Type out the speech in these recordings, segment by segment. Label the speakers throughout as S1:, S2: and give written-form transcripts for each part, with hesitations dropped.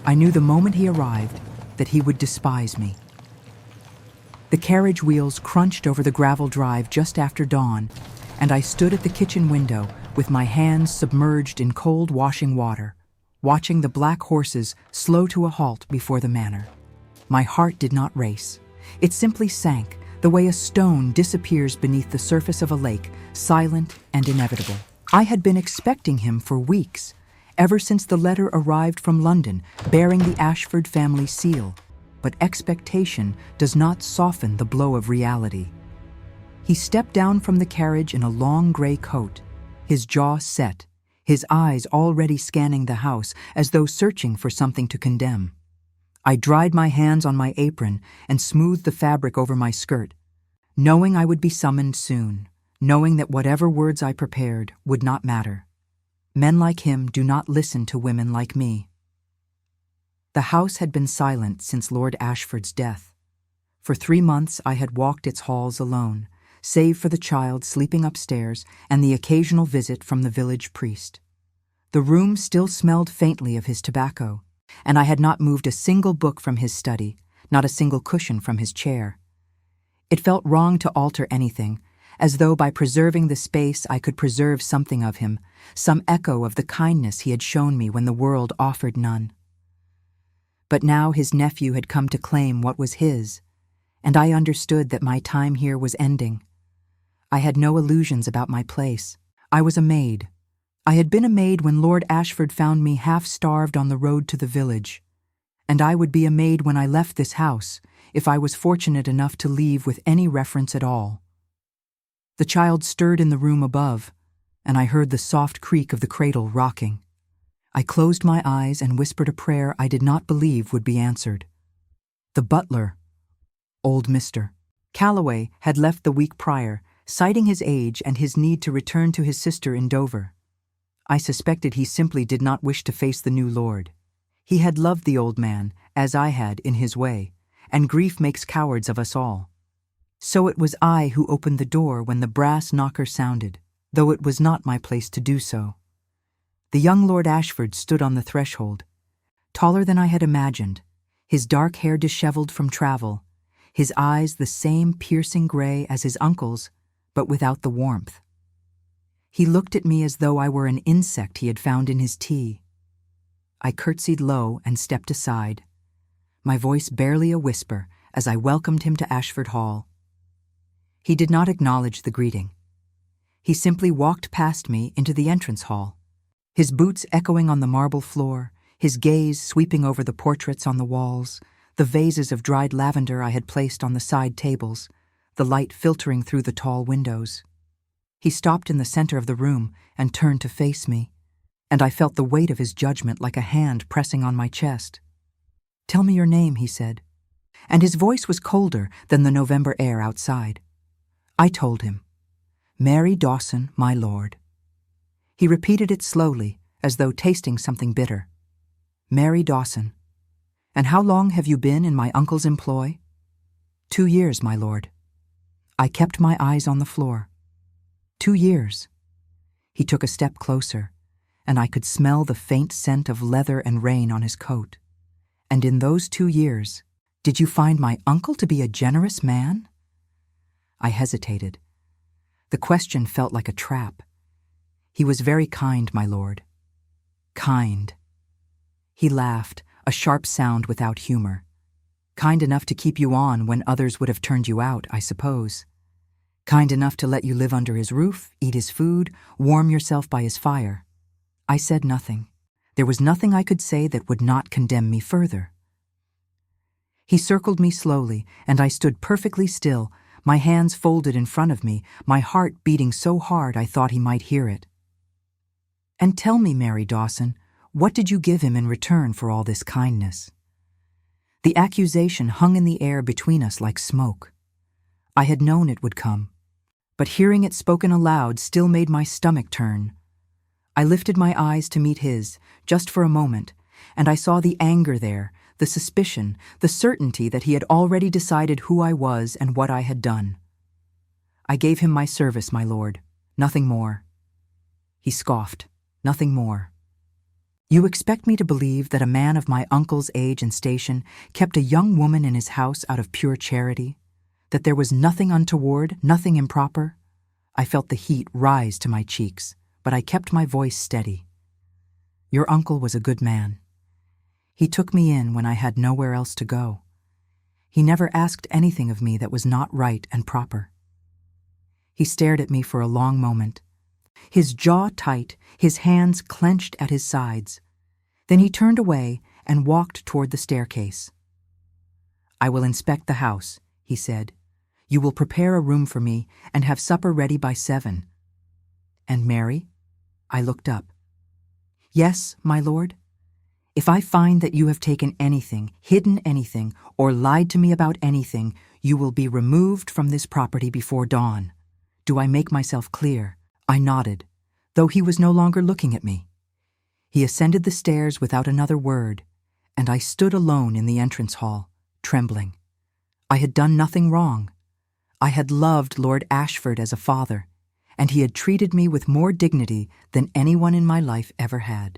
S1: I knew the moment he arrived that he would despise me. The carriage wheels crunched over the gravel drive just after dawn, and I stood at the kitchen window with my hands submerged in cold washing water, watching the black horses slow to a halt before the manor. My heart did not race. It simply sank, the way a stone disappears beneath the surface of a lake, silent and inevitable. I had been expecting him for weeks, ever since the letter arrived from London bearing the Ashford family seal. But expectation does not soften the blow of reality. He stepped down from the carriage in a long gray coat, his jaw set, his eyes already scanning the house as though searching for something to condemn. I dried my hands on my apron and smoothed the fabric over my skirt, knowing I would be summoned soon, knowing that whatever words I prepared would not matter. Men like him do not listen to women like me. The house had been silent since Lord Ashford's death. For 3 months I had walked its halls alone, save for the child sleeping upstairs and the occasional visit from the village priest. The room still smelled faintly of his tobacco, and I had not moved a single book from his study, not a single cushion from his chair. It felt wrong to alter anything, as though by preserving the space I could preserve something of him, some echo of the kindness he had shown me when the world offered none. But now his nephew had come to claim what was his, and I understood that my time here was ending. I had no illusions about my place. I was a maid. I had been a maid when Lord Ashford found me half-starved on the road to the village, and I would be a maid when I left this house, if I was fortunate enough to leave with any reference at all. The child stirred in the room above, and I heard the soft creak of the cradle rocking. I closed my eyes and whispered a prayer I did not believe would be answered. The butler, old Mr. Calloway, had left the week prior, citing his age and his need to return to his sister in Dover. I suspected he simply did not wish to face the new lord. He had loved the old man, as I had in his way, and grief makes cowards of us all. So it was I who opened the door when the brass knocker sounded, though it was not my place to do so. The young Lord Ashford stood on the threshold, taller than I had imagined, his dark hair disheveled from travel, his eyes the same piercing gray as his uncle's, but without the warmth. He looked at me as though I were an insect he had found in his tea. I curtsied low and stepped aside, my voice barely a whisper as I welcomed him to Ashford Hall. He did not acknowledge the greeting. He simply walked past me into the entrance hall, his boots echoing on the marble floor, his gaze sweeping over the portraits on the walls, the vases of dried lavender I had placed on the side tables, the light filtering through the tall windows. He stopped in the center of the room and turned to face me, and I felt the weight of his judgment like a hand pressing on my chest. "Tell me your name," he said, and his voice was colder than the November air outside. I told him, "Mary Dawson, my lord." He repeated it slowly, as though tasting something bitter. "Mary Dawson. And how long have you been in my uncle's employ?" 2 years, my lord." I kept my eyes on the floor. 2 years. He took a step closer, and I could smell the faint scent of leather and rain on his coat. "And in those 2 years, did you find my uncle to be a generous man?" I hesitated. The question felt like a trap. "He was very kind, my lord." "Kind." He laughed, a sharp sound without humor. "Kind enough to keep you on when others would have turned you out, I suppose. Kind enough to let you live under his roof, eat his food, warm yourself by his fire." I said nothing. There was nothing I could say that would not condemn me further. He circled me slowly, and I stood perfectly still, my hands folded in front of me, my heart beating so hard I thought he might hear it. "And tell me, Mary Dawson, what did you give him in return for all this kindness?" The accusation hung in the air between us like smoke. I had known it would come, but hearing it spoken aloud still made my stomach turn. I lifted my eyes to meet his, just for a moment, and I saw the anger there, the suspicion, the certainty that he had already decided who I was and what I had done. "I gave him my service, my lord, nothing more." He scoffed. "Nothing more." You expect me to believe that a man of my uncle's age and station kept a young woman in his house out of pure charity? That there was nothing untoward, nothing improper? I felt the heat rise to my cheeks, but I kept my voice steady. Your uncle was a good man. He took me in when I had nowhere else to go. He never asked anything of me that was not right and proper. He stared at me for a long moment, his jaw tight, his hands clenched at his sides. Then he turned away and walked toward the staircase. I will inspect the house, he said. You will prepare a room for me and have supper ready by 7. And Mary? I looked up. Yes, my lord. If I find that you have taken anything, hidden anything, or lied to me about anything, you will be removed from this property before dawn. Do I make myself clear? I nodded, though he was no longer looking at me. He ascended the stairs without another word, and I stood alone in the entrance hall, trembling. I had done nothing wrong. I had loved Lord Ashford as a father, and he had treated me with more dignity than anyone in my life ever had.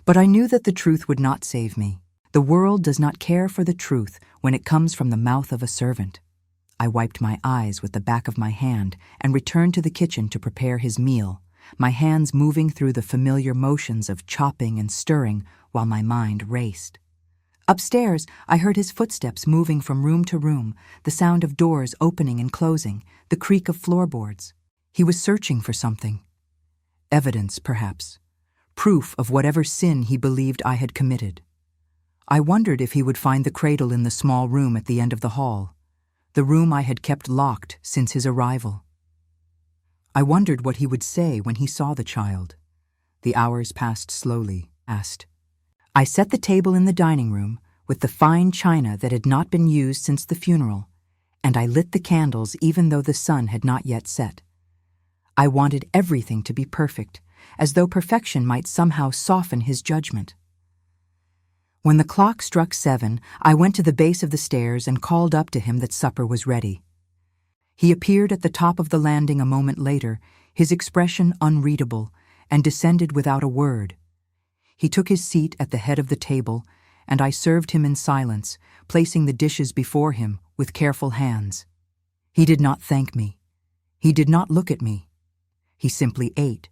S1: But I knew that the truth would not save me. The world does not care for the truth when it comes from the mouth of a servant. I wiped my eyes with the back of my hand and returned to the kitchen to prepare his meal, my hands moving through the familiar motions of chopping and stirring while my mind raced. Upstairs, I heard his footsteps moving from room to room, the sound of doors opening and closing, the creak of floorboards. He was searching for something. Evidence, perhaps. Proof of whatever sin he believed I had committed. I wondered if he would find the cradle in the small room at the end of the hall, the room I had kept locked since his arrival. I wondered what he would say when he saw the child. The hours passed slowly, asked. I set the table in the dining room with the fine china that had not been used since the funeral, and I lit the candles even though the sun had not yet set. I wanted everything to be perfect, as though perfection might somehow soften his judgment. When the clock struck 7, I went to the base of the stairs and called up to him that supper was ready. He appeared at the top of the landing a moment later, his expression unreadable, and descended without a word. He took his seat at the head of the table, and I served him in silence, placing the dishes before him with careful hands. He did not thank me. He did not look at me. He simply ate,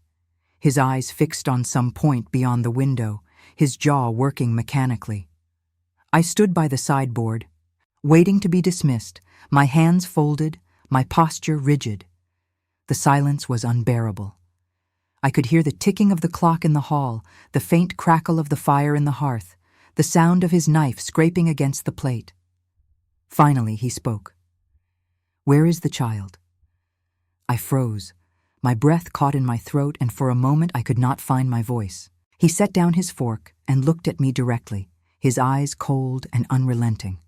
S1: his eyes fixed on some point beyond the window, his jaw working mechanically. I stood by the sideboard, waiting to be dismissed, my hands folded, my posture rigid. The silence was unbearable. I could hear the ticking of the clock in the hall, the faint crackle of the fire in the hearth, the sound of his knife scraping against the plate. Finally, he spoke. Where is the child? I froze. My breath caught in my throat, and for a moment I could not find my voice. He set down his fork and looked at me directly, his eyes cold and unrelenting.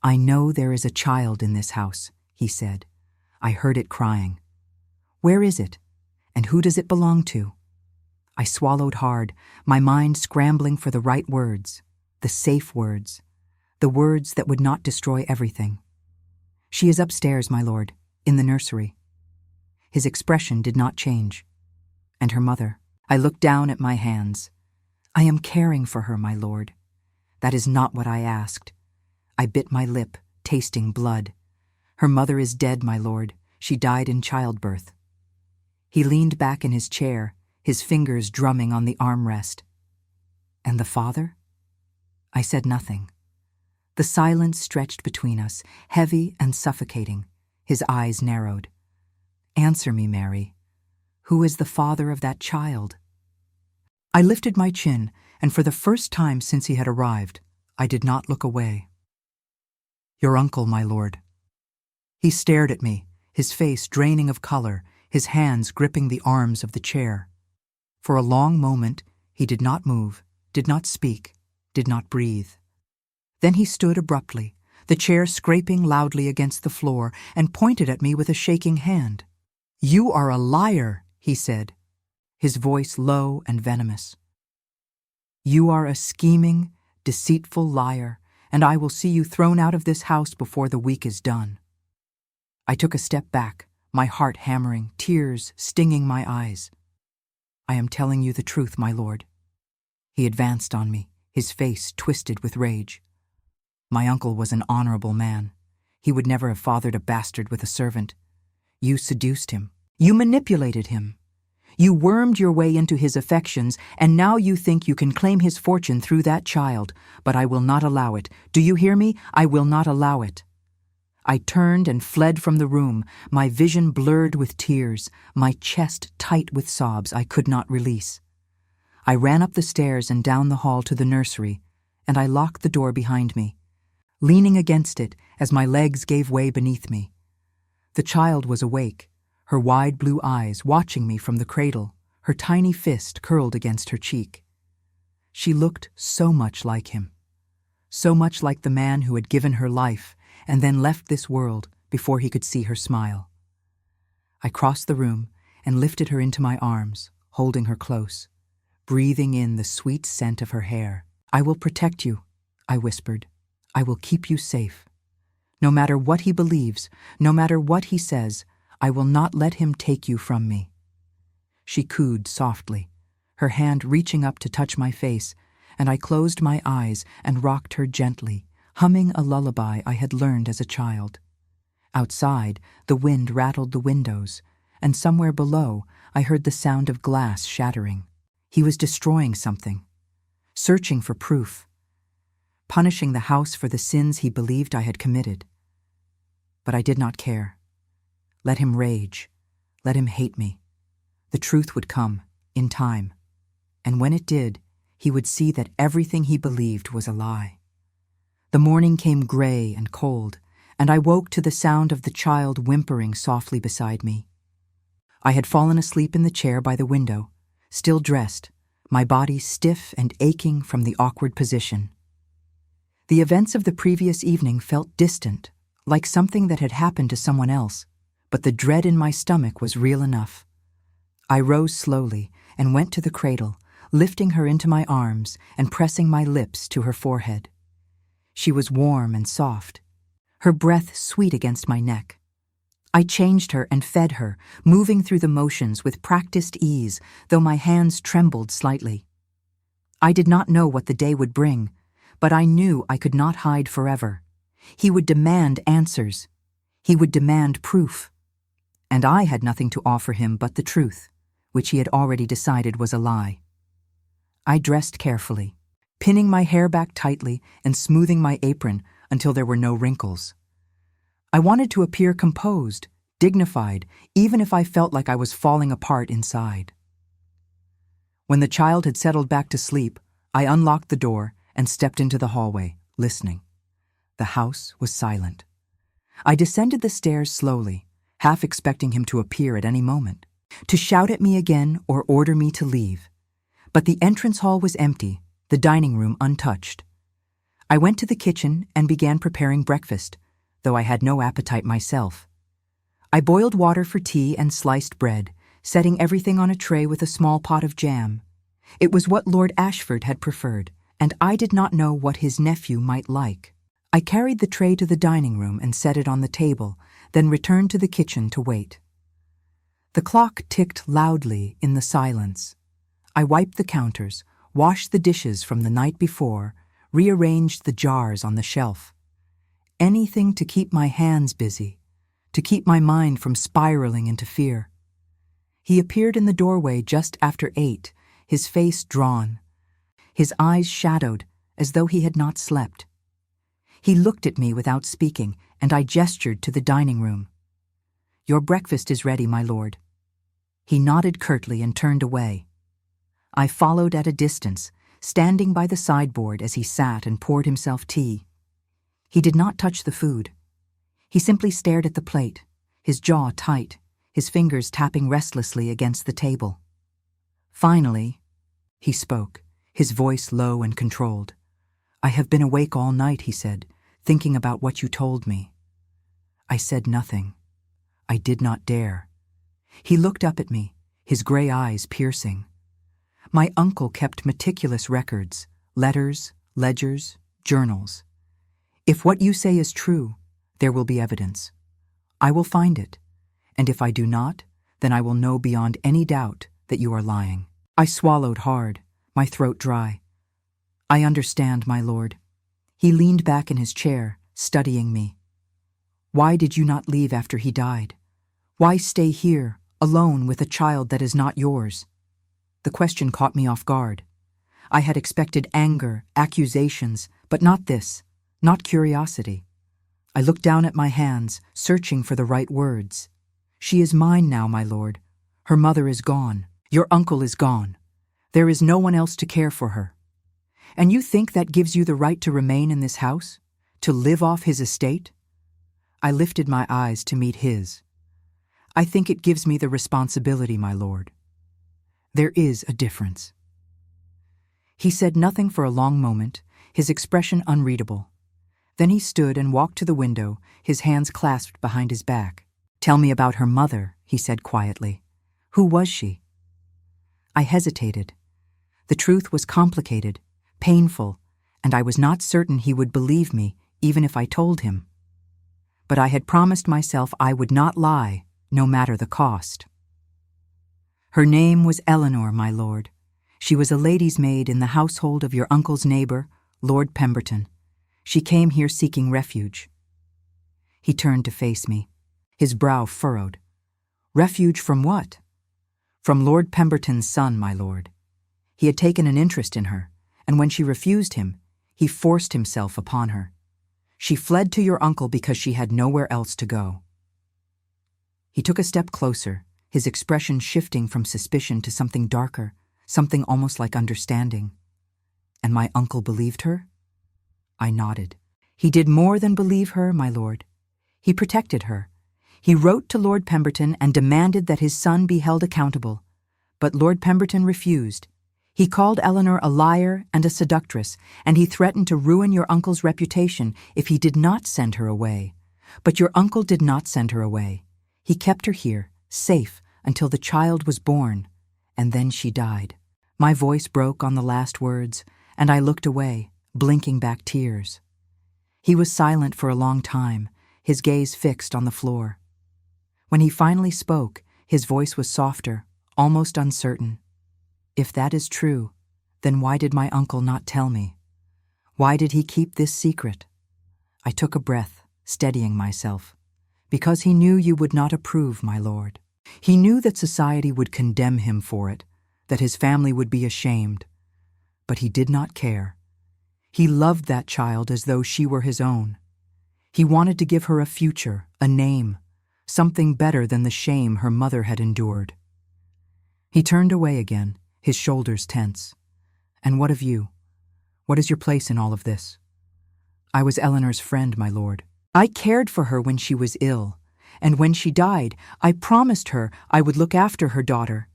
S1: I know there is a child in this house, he said. I heard it crying. Where is it? And who does it belong to? I swallowed hard, my mind scrambling for the right words, the safe words, the words that would not destroy everything. She is upstairs, my lord, in the nursery. His expression did not change. And her mother. I looked down at my hands. I am caring for her, my lord. That is not what I asked. I bit my lip, tasting blood. Her mother is dead, my lord. She died in childbirth. He leaned back in his chair, his fingers drumming on the armrest. And the father? I said nothing. The silence stretched between us, heavy and suffocating. His eyes narrowed. Answer me, Mary. Who is the father of that child? I lifted my chin, and for the first time since he had arrived, I did not look away. Your uncle, my lord. He stared at me, his face draining of color, his hands gripping the arms of the chair. For a long moment, he did not move, did not speak, did not breathe. Then he stood abruptly, the chair scraping loudly against the floor, and pointed at me with a shaking hand. You are a liar, he said, his voice low and venomous. You are a scheming, deceitful liar, and I will see you thrown out of this house before the week is done. I took a step back, my heart hammering, tears stinging my eyes. I am telling you the truth, my lord. He advanced on me, his face twisted with rage. My uncle was an honorable man. He would never have fathered a bastard with a servant. You seduced him. You manipulated him. You wormed your way into his affections, and now you think you can claim his fortune through that child. But I will not allow it. Do you hear me? I will not allow it. I turned and fled from the room, my vision blurred with tears, my chest tight with sobs I could not release. I ran up the stairs and down the hall to the nursery, and I locked the door behind me, leaning against it as my legs gave way beneath me. The child was awake, her wide blue eyes watching me from the cradle, her tiny fist curled against her cheek. She looked so much like him, so much like the man who had given her life and then left this world before he could see her smile. I crossed the room and lifted her into my arms, holding her close, breathing in the sweet scent of her hair. I will protect you, I whispered. I will keep you safe. No matter what he believes, no matter what he says, I will not let him take you from me. She cooed softly, her hand reaching up to touch my face, and I closed my eyes and rocked her gently, humming a lullaby I had learned as a child. Outside, the wind rattled the windows, and somewhere below, I heard the sound of glass shattering. He was destroying something, searching for proof, punishing the house for the sins he believed I had committed. But I did not care. Let him rage. Let him hate me. The truth would come, in time. And when it did, he would see that everything he believed was a lie. The morning came gray and cold, and I woke to the sound of the child whimpering softly beside me. I had fallen asleep in the chair by the window, still dressed, my body stiff and aching from the awkward position. The events of the previous evening felt distant, like something that had happened to someone else, but the dread in my stomach was real enough. I rose slowly and went to the cradle, lifting her into my arms and pressing my lips to her forehead. She was warm and soft, her breath sweet against my neck. I changed her and fed her, moving through the motions with practiced ease, though my hands trembled slightly. I did not know what the day would bring, but I knew I could not hide forever. He would demand answers. He would demand proof. And I had nothing to offer him but the truth, which he had already decided was a lie. I dressed carefully, pinning my hair back tightly and smoothing my apron until there were no wrinkles. I wanted to appear composed, dignified, even if I felt like I was falling apart inside. When the child had settled back to sleep, I unlocked the door and stepped into the hallway, listening. The house was silent. I descended the stairs slowly, half expecting him to appear at any moment, to shout at me again or order me to leave. But the entrance hall was empty, the dining room untouched. I went to the kitchen and began preparing breakfast, though I had no appetite myself. I boiled water for tea and sliced bread, setting everything on a tray with a small pot of jam. It was what Lord Ashford had preferred, and I did not know what his nephew might like. I carried the tray to the dining room and set it on the table, then returned to the kitchen to wait. The clock ticked loudly in the silence. I wiped the counters, washed the dishes from the night before, rearranged the jars on the shelf. Anything to keep my hands busy, to keep my mind from spiraling into fear. He appeared in the doorway just after 8, his face drawn, his eyes shadowed as though he had not slept. He looked at me without speaking, and I gestured to the dining room. "Your breakfast is ready, my lord." He nodded curtly and turned away. I followed at a distance, standing by the sideboard as he sat and poured himself tea. He did not touch the food. He simply stared at the plate, his jaw tight, his fingers tapping restlessly against the table. Finally, he spoke, his voice low and controlled. "I have been awake all night," he said, "thinking about what you told me." I said nothing. I did not dare. He looked up at me, his gray eyes piercing. My uncle kept meticulous records, letters, ledgers, journals. If what you say is true, there will be evidence. I will find it, and if I do not, then I will know beyond any doubt that you are lying. I swallowed hard, my throat dry, I understand, my lord. He leaned back in his chair, studying me. Why did you not leave after he died? Why stay here, alone with a child that is not yours? The question caught me off guard. I had expected anger, accusations, but not this, not curiosity. I looked down at my hands, searching for the right words. She is mine now, my lord. Her mother is gone. Your uncle is gone. There is no one else to care for her. And you think that gives you the right to remain in this house? To live off his estate? I lifted my eyes to meet his. I think it gives me the responsibility, my lord. There is a difference. He said nothing for a long moment, his expression unreadable. Then he stood and walked to the window, his hands clasped behind his back. Tell me about her mother, he said quietly. Who was she? I hesitated. The truth was complicated, painful, and I was not certain he would believe me, even if I told him. But I had promised myself I would not lie, no matter the cost. Her name was Eleanor, my lord. She was a lady's maid in the household of your uncle's neighbor, Lord Pemberton. She came here seeking refuge. He turned to face me, his brow furrowed. Refuge from what? From Lord Pemberton's son, my lord. He had taken an interest in her, and when she refused him, he forced himself upon her. She fled to your uncle because she had nowhere else to go. He took a step closer, his expression shifting from suspicion to something darker, something almost like understanding. And my uncle believed her? I nodded. He did more than believe her, my lord. He protected her. He wrote to Lord Pemberton and demanded that his son be held accountable. But Lord Pemberton refused. He called Eleanor a liar and a seductress, and he threatened to ruin your uncle's reputation if he did not send her away. But your uncle did not send her away. He kept her here, safe, until the child was born, and then she died. My voice broke on the last words, and I looked away, blinking back tears. He was silent for a long time, his gaze fixed on the floor. When he finally spoke, his voice was softer, almost uncertain. If that is true, then why did my uncle not tell me? Why did he keep this secret? I took a breath, steadying myself. Because he knew you would not approve, my lord. He knew that society would condemn him for it, that his family would be ashamed. But he did not care. He loved that child as though she were his own. He wanted to give her a future, a name, something better than the shame her mother had endured. He turned away again, his shoulders tense. And what of you? What is your place in all of this? I was Eleanor's friend, my lord. I cared for her when she was ill, and when she died, I promised her I would look after her daughter.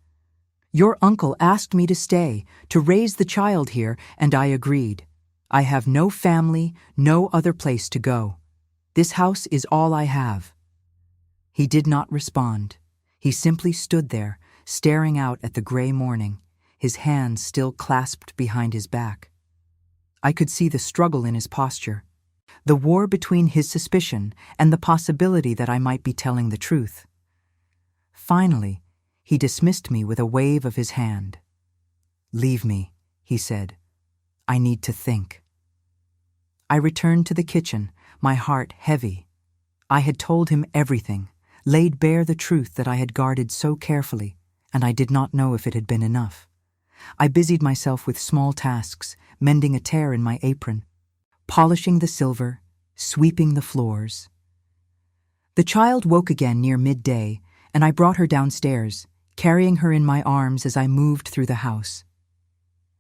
S1: Your uncle asked me to stay, to raise the child here, and I agreed. I have no family, no other place to go. This house is all I have. He did not respond. He simply stood there, staring out at the gray morning, his hands still clasped behind his back. I could see the struggle in his posture, the war between his suspicion and the possibility that I might be telling the truth. Finally, he dismissed me with a wave of his hand. Leave me, he said. I need to think. I returned to the kitchen, my heart heavy. I had told him everything, laid bare the truth that I had guarded so carefully, and I did not know if it had been enough. I busied myself with small tasks, mending a tear in my apron, polishing the silver, sweeping the floors. The child woke again near midday, and I brought her downstairs, carrying her in my arms as I moved through the house.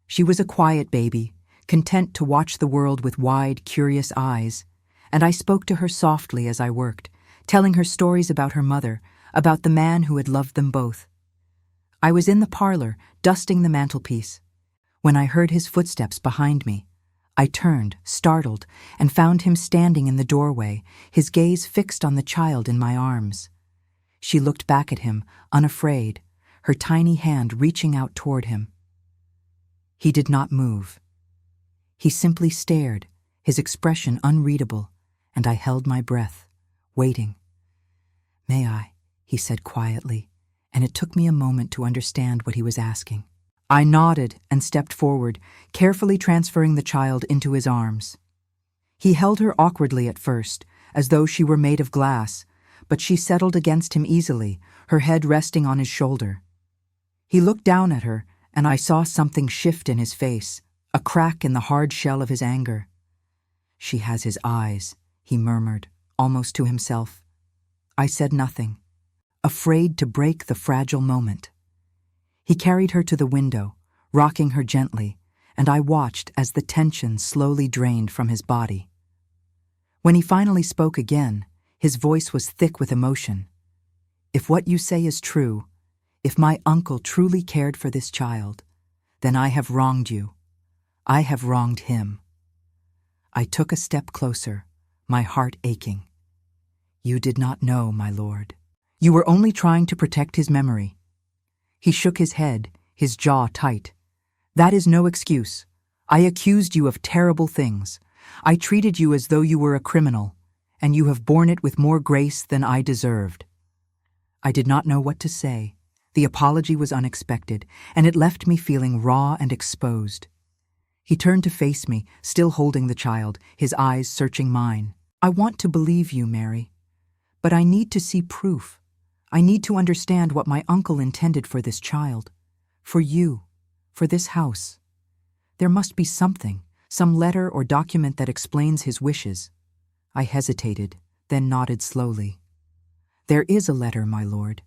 S1: She was a quiet baby, content to watch the world with wide, curious eyes, and I spoke to her softly as I worked, telling her stories about her mother, about the man who had loved them both. I was in the parlor, dusting the mantelpiece, when I heard his footsteps behind me. I turned, startled, and found him standing in the doorway, his gaze fixed on the child in my arms. She looked back at him, unafraid, her tiny hand reaching out toward him. He did not move. He simply stared, his expression unreadable, and I held my breath, waiting. May I? He said quietly, and it took me a moment to understand what he was asking. I nodded and stepped forward, carefully transferring the child into his arms. He held her awkwardly at first, as though she were made of glass, but she settled against him easily, her head resting on his shoulder. He looked down at her, and I saw something shift in his face, a crack in the hard shell of his anger. "She has his eyes," he murmured, almost to himself. I said nothing, afraid to break the fragile moment. He carried her to the window, rocking her gently, and I watched as the tension slowly drained from his body. When he finally spoke again, his voice was thick with emotion. "If what you say is true, if my uncle truly cared for this child, then I have wronged you. I have wronged him." I took a step closer, my heart aching. "You did not know, my lord. You were only trying to protect his memory." He shook his head, his jaw tight. "That is no excuse. I accused you of terrible things. I treated you as though you were a criminal, and you have borne it with more grace than I deserved." I did not know what to say. The apology was unexpected, and it left me feeling raw and exposed. He turned to face me, still holding the child, his eyes searching mine. "I want to believe you, Mary, but I need to see proof. I need to understand what my uncle intended for this child, for you, for this house. There must be something, some letter or document that explains his wishes." I hesitated, then nodded slowly. "There is a letter, my lord.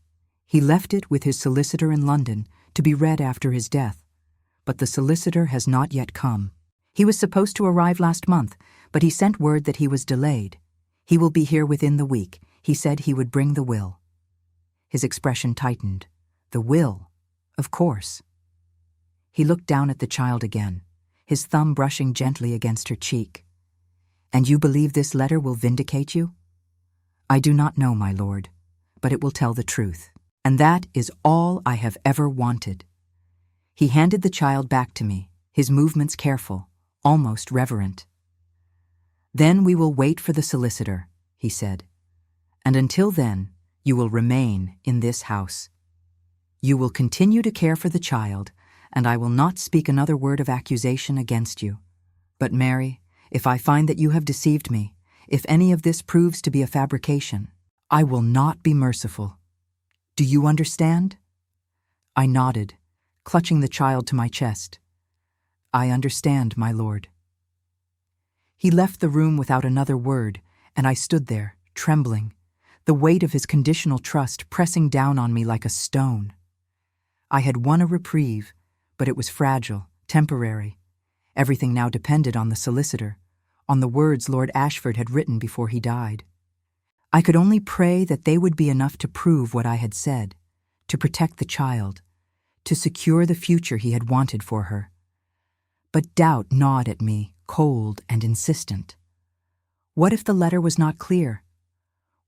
S1: He left it with his solicitor in London to be read after his death, but the solicitor has not yet come. He was supposed to arrive last month, but he sent word that he was delayed. He will be here within the week. He said he would bring the will." His expression tightened. "The will, of course." He looked down at the child again, his thumb brushing gently against her cheek. "And you believe this letter will vindicate you?" "I do not know, my lord, but it will tell the truth. And that is all I have ever wanted." He handed the child back to me, his movements careful, almost reverent. "Then we will wait for the solicitor," he said. "And until then, you will remain in this house. You will continue to care for the child, and I will not speak another word of accusation against you. But Mary, if I find that you have deceived me, if any of this proves to be a fabrication, I will not be merciful. Do you understand?" I nodded, clutching the child to my chest. "I understand, my lord." He left the room without another word, and I stood there, trembling, the weight of his conditional trust pressing down on me like a stone. I had won a reprieve, but it was fragile, temporary. Everything now depended on the solicitor, on the words Lord Ashford had written before he died. I could only pray that they would be enough to prove what I had said, to protect the child, to secure the future he had wanted for her. But doubt gnawed at me, cold and insistent. What if the letter was not clear?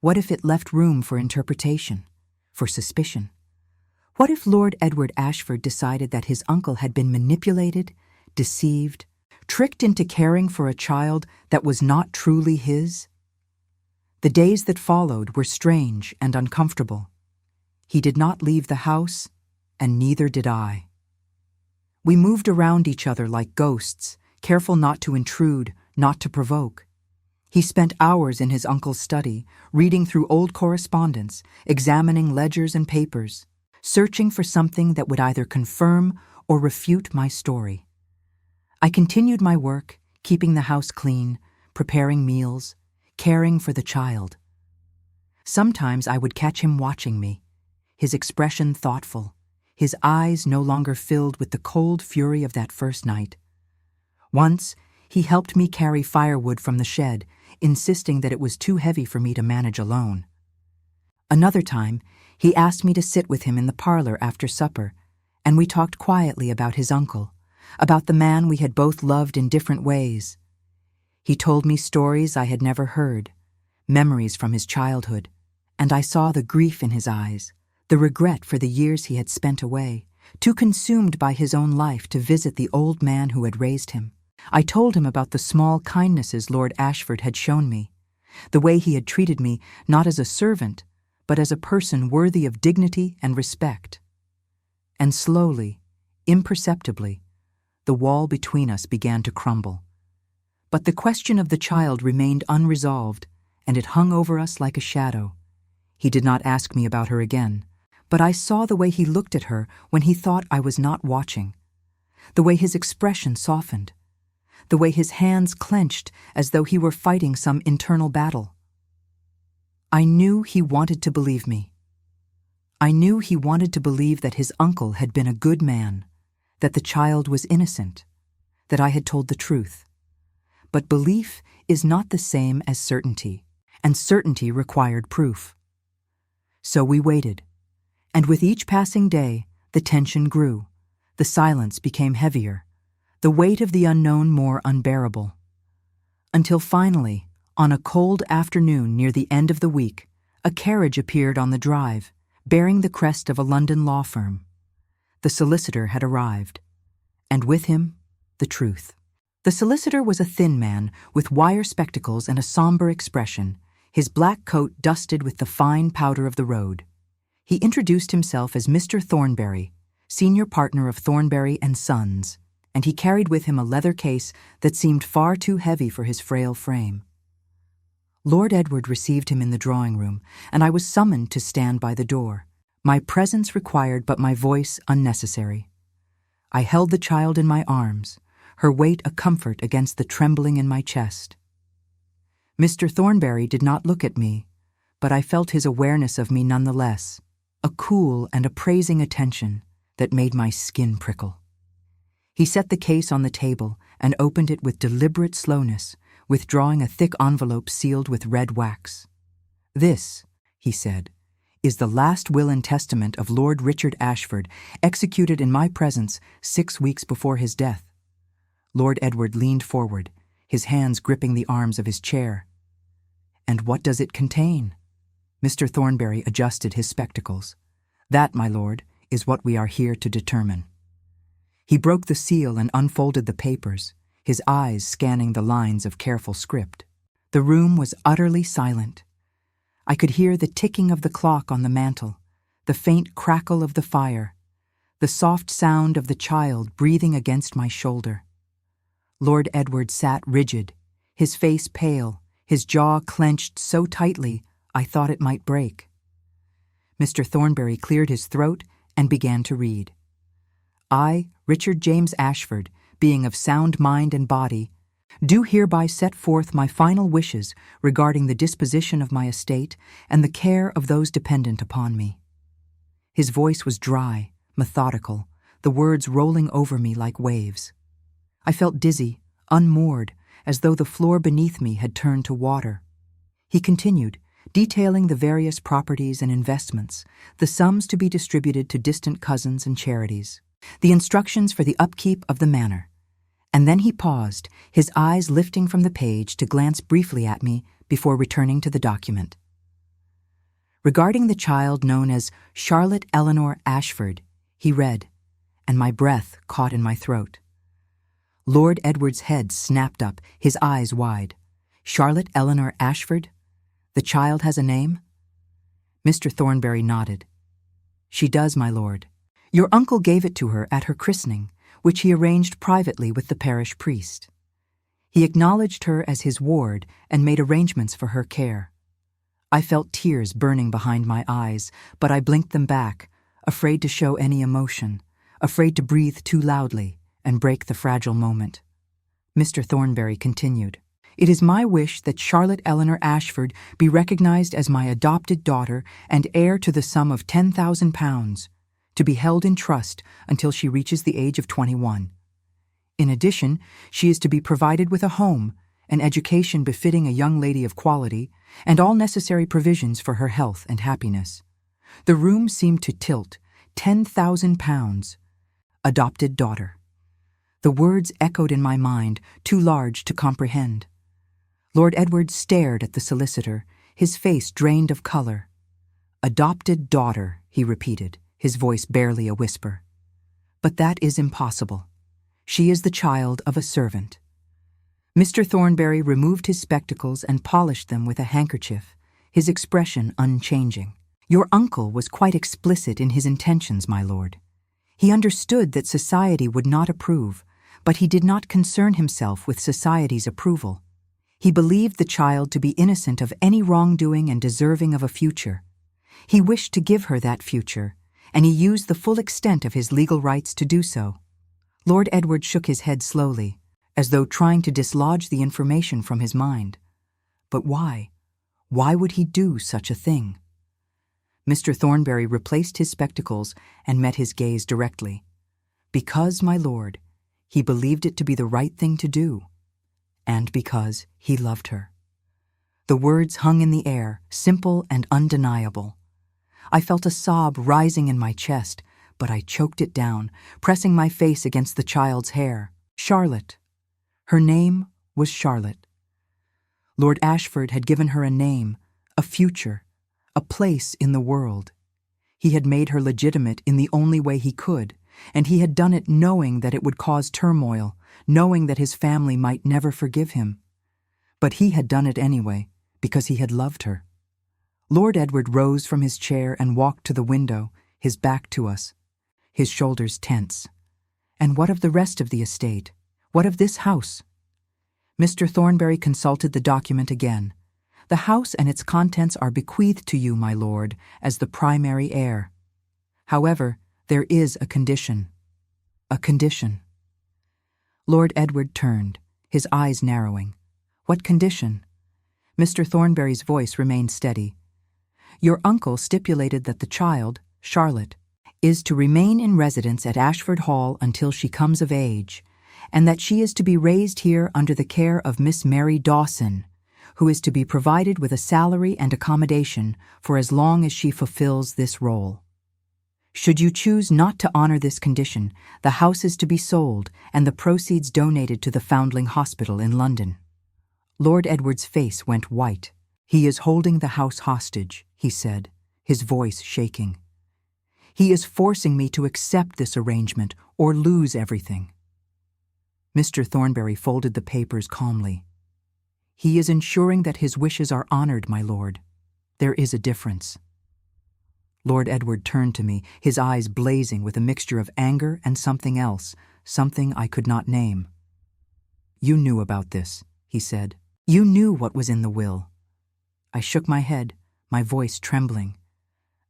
S1: What if it left room for interpretation, for suspicion? What if Lord Edward Ashford decided that his uncle had been manipulated, deceived, tricked into caring for a child that was not truly his? The days that followed were strange and uncomfortable. He did not leave the house, and neither did I. We moved around each other like ghosts, careful not to intrude, not to provoke. He spent hours in his uncle's study, reading through old correspondence, examining ledgers and papers, searching for something that would either confirm or refute my story. I continued my work, keeping the house clean, preparing meals, caring for the child. Sometimes I would catch him watching me, his expression thoughtful, his eyes no longer filled with the cold fury of that first night. Once, he helped me carry firewood from the shed, insisting that it was too heavy for me to manage alone. Another time, he asked me to sit with him in the parlor after supper, and we talked quietly about his uncle, about the man we had both loved in different ways. He told me stories I had never heard, memories from his childhood, and I saw the grief in his eyes, the regret for the years he had spent away, too consumed by his own life to visit the old man who had raised him. I told him about the small kindnesses Lord Ashford had shown me, the way he had treated me not as a servant, but as a person worthy of dignity and respect. And slowly, Imperceptibly, the wall between us began to crumble. But the question of the child remained unresolved, and it hung over us like a shadow. He did not ask me about her again, but I saw the way he looked at her when he thought I was not watching, the way his expression softened, the way his hands clenched as though he were fighting some internal battle. I knew he wanted to believe me. I knew he wanted to believe that his uncle had been a good man, that the child was innocent, that I had told the truth. But belief is not the same as certainty, and certainty required proof. So we waited, and with each passing day, the tension grew, the silence became heavier, the weight of the unknown more unbearable. Until finally, on a cold afternoon near the end of the week, a carriage appeared on the drive, bearing the crest of a London law firm. The solicitor had arrived, and with him, the truth. The solicitor was a thin man with wire spectacles and a somber expression, his black coat dusted with the fine powder of the road. He introduced himself as Mr. Thornberry, senior partner of Thornberry and Sons, and he carried with him a leather case that seemed far too heavy for his frail frame. Lord Edward received him in the drawing room, and I was summoned to stand by the door. My presence required but my voice unnecessary. I held the child in my arms, her weight a comfort against the trembling in my chest. Mr. Thornberry did not look at me, but I felt his awareness of me nonetheless, a cool and appraising attention that made my skin prickle. He set the case on the table and opened it with deliberate slowness, withdrawing a thick envelope sealed with red wax. "This," he said, "is the last will and testament of Lord Richard Ashford, executed in my presence 6 weeks before his death." Lord Edward leaned forward, his hands gripping the arms of his chair. "And what does it contain?" Mr. Thornberry adjusted his spectacles. "That, my lord, is what we are here to determine." He broke the seal and unfolded the papers, his eyes scanning the lines of careful script. The room was utterly silent. I could hear the ticking of the clock on the mantel, the faint crackle of the fire, the soft sound of the child breathing against my shoulder. Lord Edward sat rigid, his face pale, his jaw clenched so tightly I thought it might break. Mr. Thornberry cleared his throat and began to read. "I, Richard James Ashford, being of sound mind and body, do hereby set forth my final wishes regarding the disposition of my estate and the care of those dependent upon me." His voice was dry, methodical, the words rolling over me like waves. I felt dizzy, unmoored, as though the floor beneath me had turned to water. He continued, detailing the various properties and investments, the sums to be distributed to distant cousins and charities, the instructions for the upkeep of the manor. And then he paused, his eyes lifting from the page to glance briefly at me before returning to the document. Regarding the child known as Charlotte Eleanor Ashford, he read, and my breath caught in my throat. Lord Edward's head snapped up, his eyes wide. "Charlotte Eleanor Ashford? The child has a name?" Mr. Thornberry nodded. "She does, my lord. Your uncle gave it to her at her christening, which he arranged privately with the parish priest. He acknowledged her as his ward and made arrangements for her care. I felt tears burning behind my eyes, but I blinked them back, afraid to show any emotion, afraid to breathe too loudly and break the fragile moment. Mr. Thornberry continued, "It is my wish that Charlotte Eleanor Ashford be recognized as my adopted daughter and heir to the sum of £10,000, to be held in trust until she reaches the age of 21. In addition, she is to be provided with a home, an education befitting a young lady of quality, and all necessary provisions for her health and happiness." The room seemed to tilt. £10,000. Adopted daughter. The words echoed in my mind, too large to comprehend. Lord Edward stared at the solicitor, his face drained of color. "Adopted daughter," he repeated, his voice barely a whisper. "But that is impossible. She is the child of a servant." Mr. Thornberry removed his spectacles and polished them with a handkerchief, his expression unchanging. "Your uncle was quite explicit in his intentions, my lord. He understood that society would not approve, but he did not concern himself with society's approval. He believed the child to be innocent of any wrongdoing and deserving of a future. He wished to give her that future, and he used the full extent of his legal rights to do so. Lord Edward shook his head slowly, as though trying to dislodge the information from his mind. But why? Why would he do such a thing? Mr. Thornberry replaced his spectacles and met his gaze directly. Because, my lord, he believed it to be the right thing to do, and because he loved her. The words hung in the air, simple and undeniable. I felt a sob rising in my chest, but I choked it down, pressing my face against the child's hair. Charlotte. Her name was Charlotte. Lord Ashford had given her a name, a future, a place in the world. He had made her legitimate in the only way he could, and he had done it knowing that it would cause turmoil, knowing that his family might never forgive him. But he had done it anyway, because he had loved her. Lord Edward rose from his chair and walked to the window, his back to us, his shoulders tense. And what of the rest of the estate? What of this house? Mr. Thornberry consulted the document again. The house and its contents are bequeathed to you, my lord, as the primary heir. However, there is a condition. A condition. Lord Edward turned, his eyes narrowing. What condition? Mr. Thornberry's voice remained steady. Your uncle stipulated that the child, Charlotte, is to remain in residence at Ashford Hall until she comes of age, and that she is to be raised here under the care of Miss Mary Dawson, who is to be provided with a salary and accommodation for as long as she fulfills this role. Should you choose not to honor this condition, the house is to be sold and the proceeds donated to the Foundling Hospital in London. Lord Edward's face went white. He is holding the house hostage, he said, his voice shaking. He is forcing me to accept this arrangement or lose everything. Mr. Thornberry folded the papers calmly. He is ensuring that his wishes are honored, my lord. There is a difference. Lord Edward turned to me, his eyes blazing with a mixture of anger and something else, something I could not name. You knew about this, he said. You knew what was in the will. I shook my head, my voice trembling.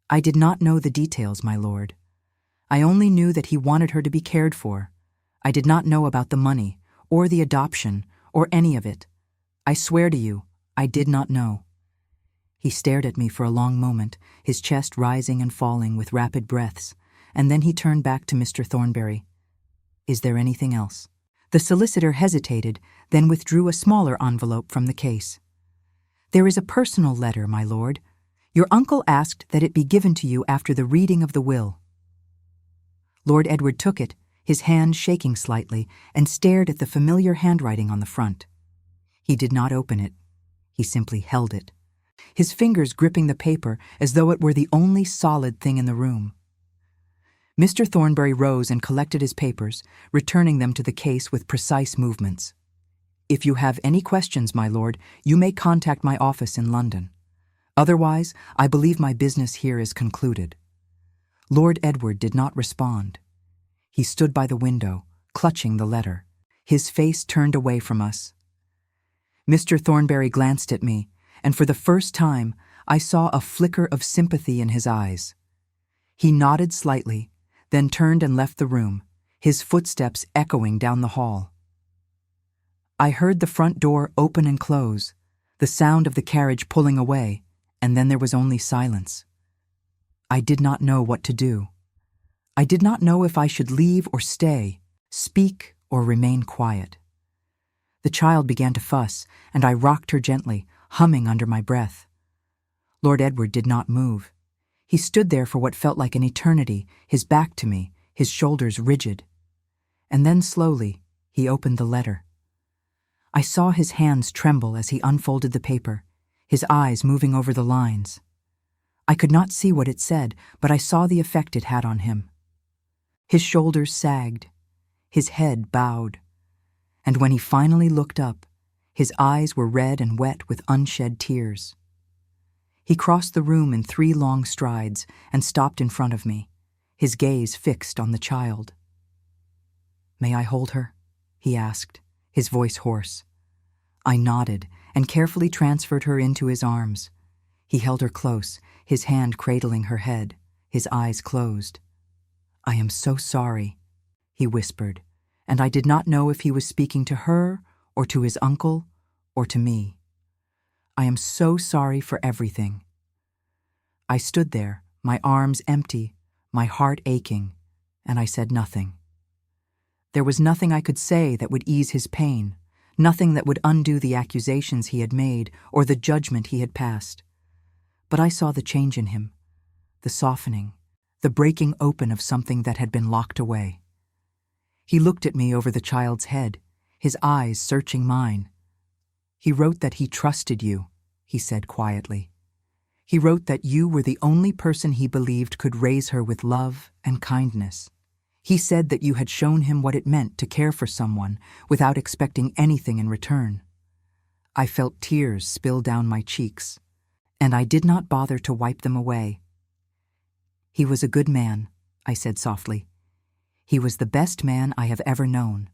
S1: I did not know the details, my lord. I only knew that he wanted her to be cared for. I did not know about the money, or the adoption, or any of it. I swear to you, I did not know. He stared at me for a long moment, his chest rising and falling with rapid breaths, and then he turned back to Mr. Thornberry. Is there anything else? The solicitor hesitated, then withdrew a smaller envelope from the case. There is a personal letter, my lord. Your uncle asked that it be given to you after the reading of the will. Lord Edward took it, his hand shaking slightly, and stared at the familiar handwriting on the front. He did not open it. He simply held it, his fingers gripping the paper as though it were the only solid thing in the room. Mr. Thornberry rose and collected his papers, returning them to the case with precise movements. If you have any questions, my lord, you may contact my office in London. Otherwise, I believe my business here is concluded. Lord Edward did not respond. He stood by the window, clutching the letter, his face turned away from us. Mr. Thornberry glanced at me, and for the first time, I saw a flicker of sympathy in his eyes. He nodded slightly, then turned and left the room, his footsteps echoing down the hall. I heard the front door open and close, the sound of the carriage pulling away, and then there was only silence. I did not know what to do. I did not know if I should leave or stay, speak or remain quiet. The child began to fuss, and I rocked her gently, humming under my breath. Lord Edward did not move. He stood there for what felt like an eternity, his back to me, his shoulders rigid. And then slowly, he opened the letter. I saw his hands tremble as he unfolded the paper, his eyes moving over the lines. I could not see what it said, but I saw the effect it had on him. His shoulders sagged, his head bowed, and when he finally looked up, his eyes were red and wet with unshed tears. He crossed the room in 3 long strides and stopped in front of me, his gaze fixed on the child. "May I hold her?" he asked, his voice hoarse. I nodded and carefully transferred her into his arms. He held her close, his hand cradling her head, his eyes closed. "I am so sorry," he whispered, and I did not know if he was speaking to her or to his uncle or to me. "I am so sorry for everything." I stood there, my arms empty, my heart aching, and I said nothing. There was nothing I could say that would ease his pain, nothing that would undo the accusations he had made or the judgment he had passed. But I saw the change in him, the softening, the breaking open of something that had been locked away. He looked at me over the child's head, his eyes searching mine. "He wrote that he trusted you," he said quietly. "He wrote that you were the only person he believed could raise her with love and kindness. He said that you had shown him what it meant to care for someone without expecting anything in return." I felt tears spill down my cheeks, and I did not bother to wipe them away. "He was a good man," I said softly. "He was the best man I have ever known."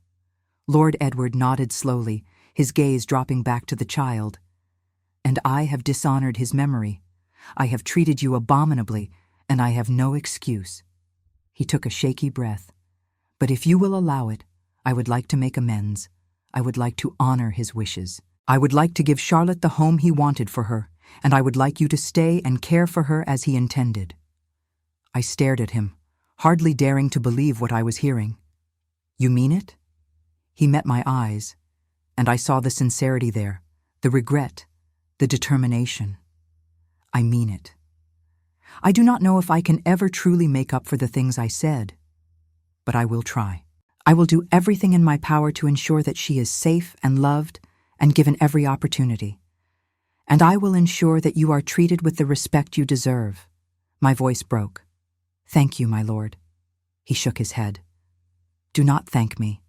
S1: Lord Edward nodded slowly, his gaze dropping back to the child. "And I have dishonored his memory. I have treated you abominably, and I have no excuse." He took a shaky breath. "But if you will allow it, I would like to make amends. I would like to honor his wishes. I would like to give Charlotte the home he wanted for her, and I would like you to stay and care for her as he intended." I stared at him, hardly daring to believe what I was hearing. "You mean it?" He met my eyes, and I saw the sincerity there, the regret, the determination. "I mean it. I do not know if I can ever truly make up for the things I said, but I will try. I will do everything in my power to ensure that she is safe and loved and given every opportunity. And I will ensure that you are treated with the respect you deserve." My voice broke. "Thank you, my lord." He shook his head. "Do not thank me.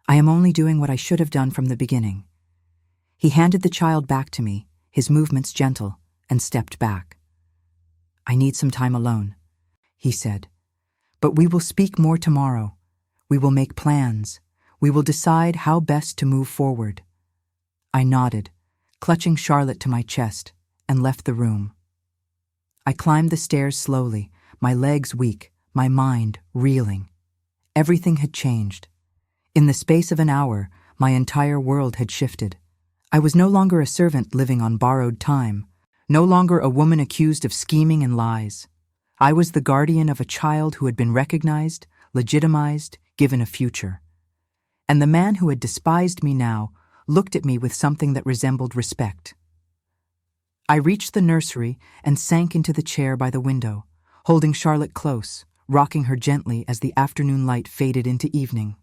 S1: I am only doing what I should have done from the beginning." He handed the child back to me, his movements gentle, and stepped back. "I need some time alone," he said. "But we will speak more tomorrow. We will make plans. We will decide how best to move forward." I nodded, clutching Charlotte to my chest, and left the room. I climbed the stairs slowly, my legs weak, my mind reeling. Everything had changed. In the space of an hour, my entire world had shifted. I was no longer a servant living on borrowed time, no longer a woman accused of scheming and lies. I was the guardian of a child who had been recognized, legitimized, given a future. And the man who had despised me now looked at me with something that resembled respect. I reached the nursery and sank into the chair by the window, holding Charlotte close, rocking her gently as the afternoon light faded into evening.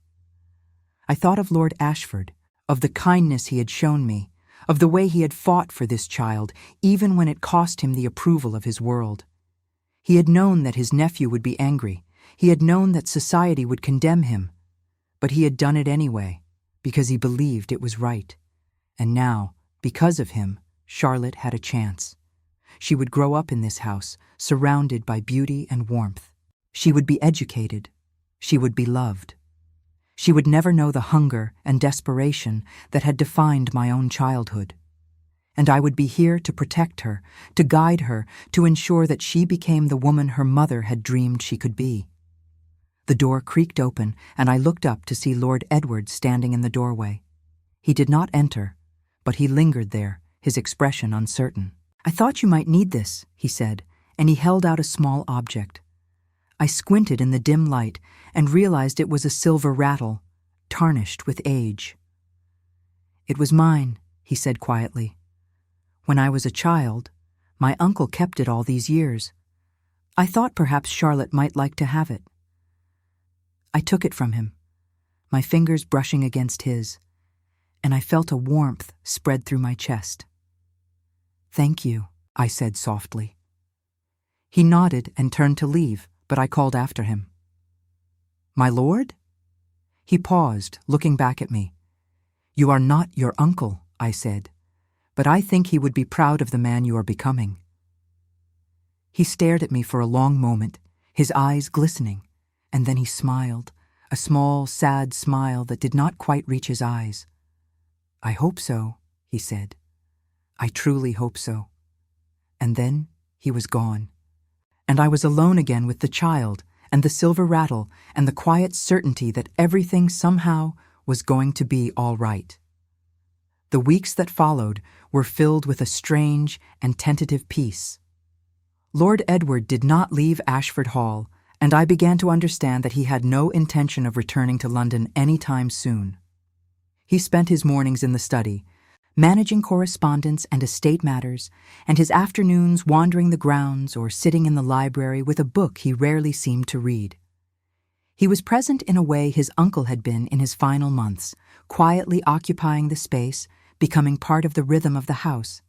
S1: I thought of Lord Ashford, of the kindness he had shown me, of the way he had fought for this child, even when it cost him the approval of his world. He had known that his nephew would be angry. He had known that society would condemn him. But he had done it anyway, because he believed it was right. And now, because of him, Charlotte had a chance. She would grow up in this house, surrounded by beauty and warmth. She would be educated. She would be loved. She would never know the hunger and desperation that had defined my own childhood. And I would be here to protect her, to guide her, to ensure that she became the woman her mother had dreamed she could be. The door creaked open, and I looked up to see Lord Edward standing in the doorway. He did not enter, but he lingered there, his expression uncertain. "I thought you might need this," he said, and he held out a small object. I squinted in the dim light and realized it was a silver rattle, tarnished with age. "It was mine," he said quietly. "When I was a child, my uncle kept it all these years. I thought perhaps Charlotte might like to have it." I took it from him, my fingers brushing against his, and I felt a warmth spread through my chest. "Thank you," I said softly. He nodded and turned to leave, but I called after him. "My lord?" He paused, looking back at me. "You are not your uncle," I said, "but I think he would be proud of the man you are becoming." He stared at me for a long moment, his eyes glistening, and then he smiled, a small, sad smile that did not quite reach his eyes. "I hope so," he said. "I truly hope so." And then he was gone, and I was alone again with the child and the silver rattle and the quiet certainty that everything somehow was going to be all right. The weeks that followed were filled with a strange and tentative peace. Lord Edward did not leave Ashford Hall, and I began to understand that he had no intention of returning to London any time soon. He spent his mornings in the study, managing correspondence and estate matters, and his afternoons wandering the grounds or sitting in the library with a book he rarely seemed to read. He was present in a way his uncle had been in his final months, quietly occupying the space, becoming part of the rhythm of the house.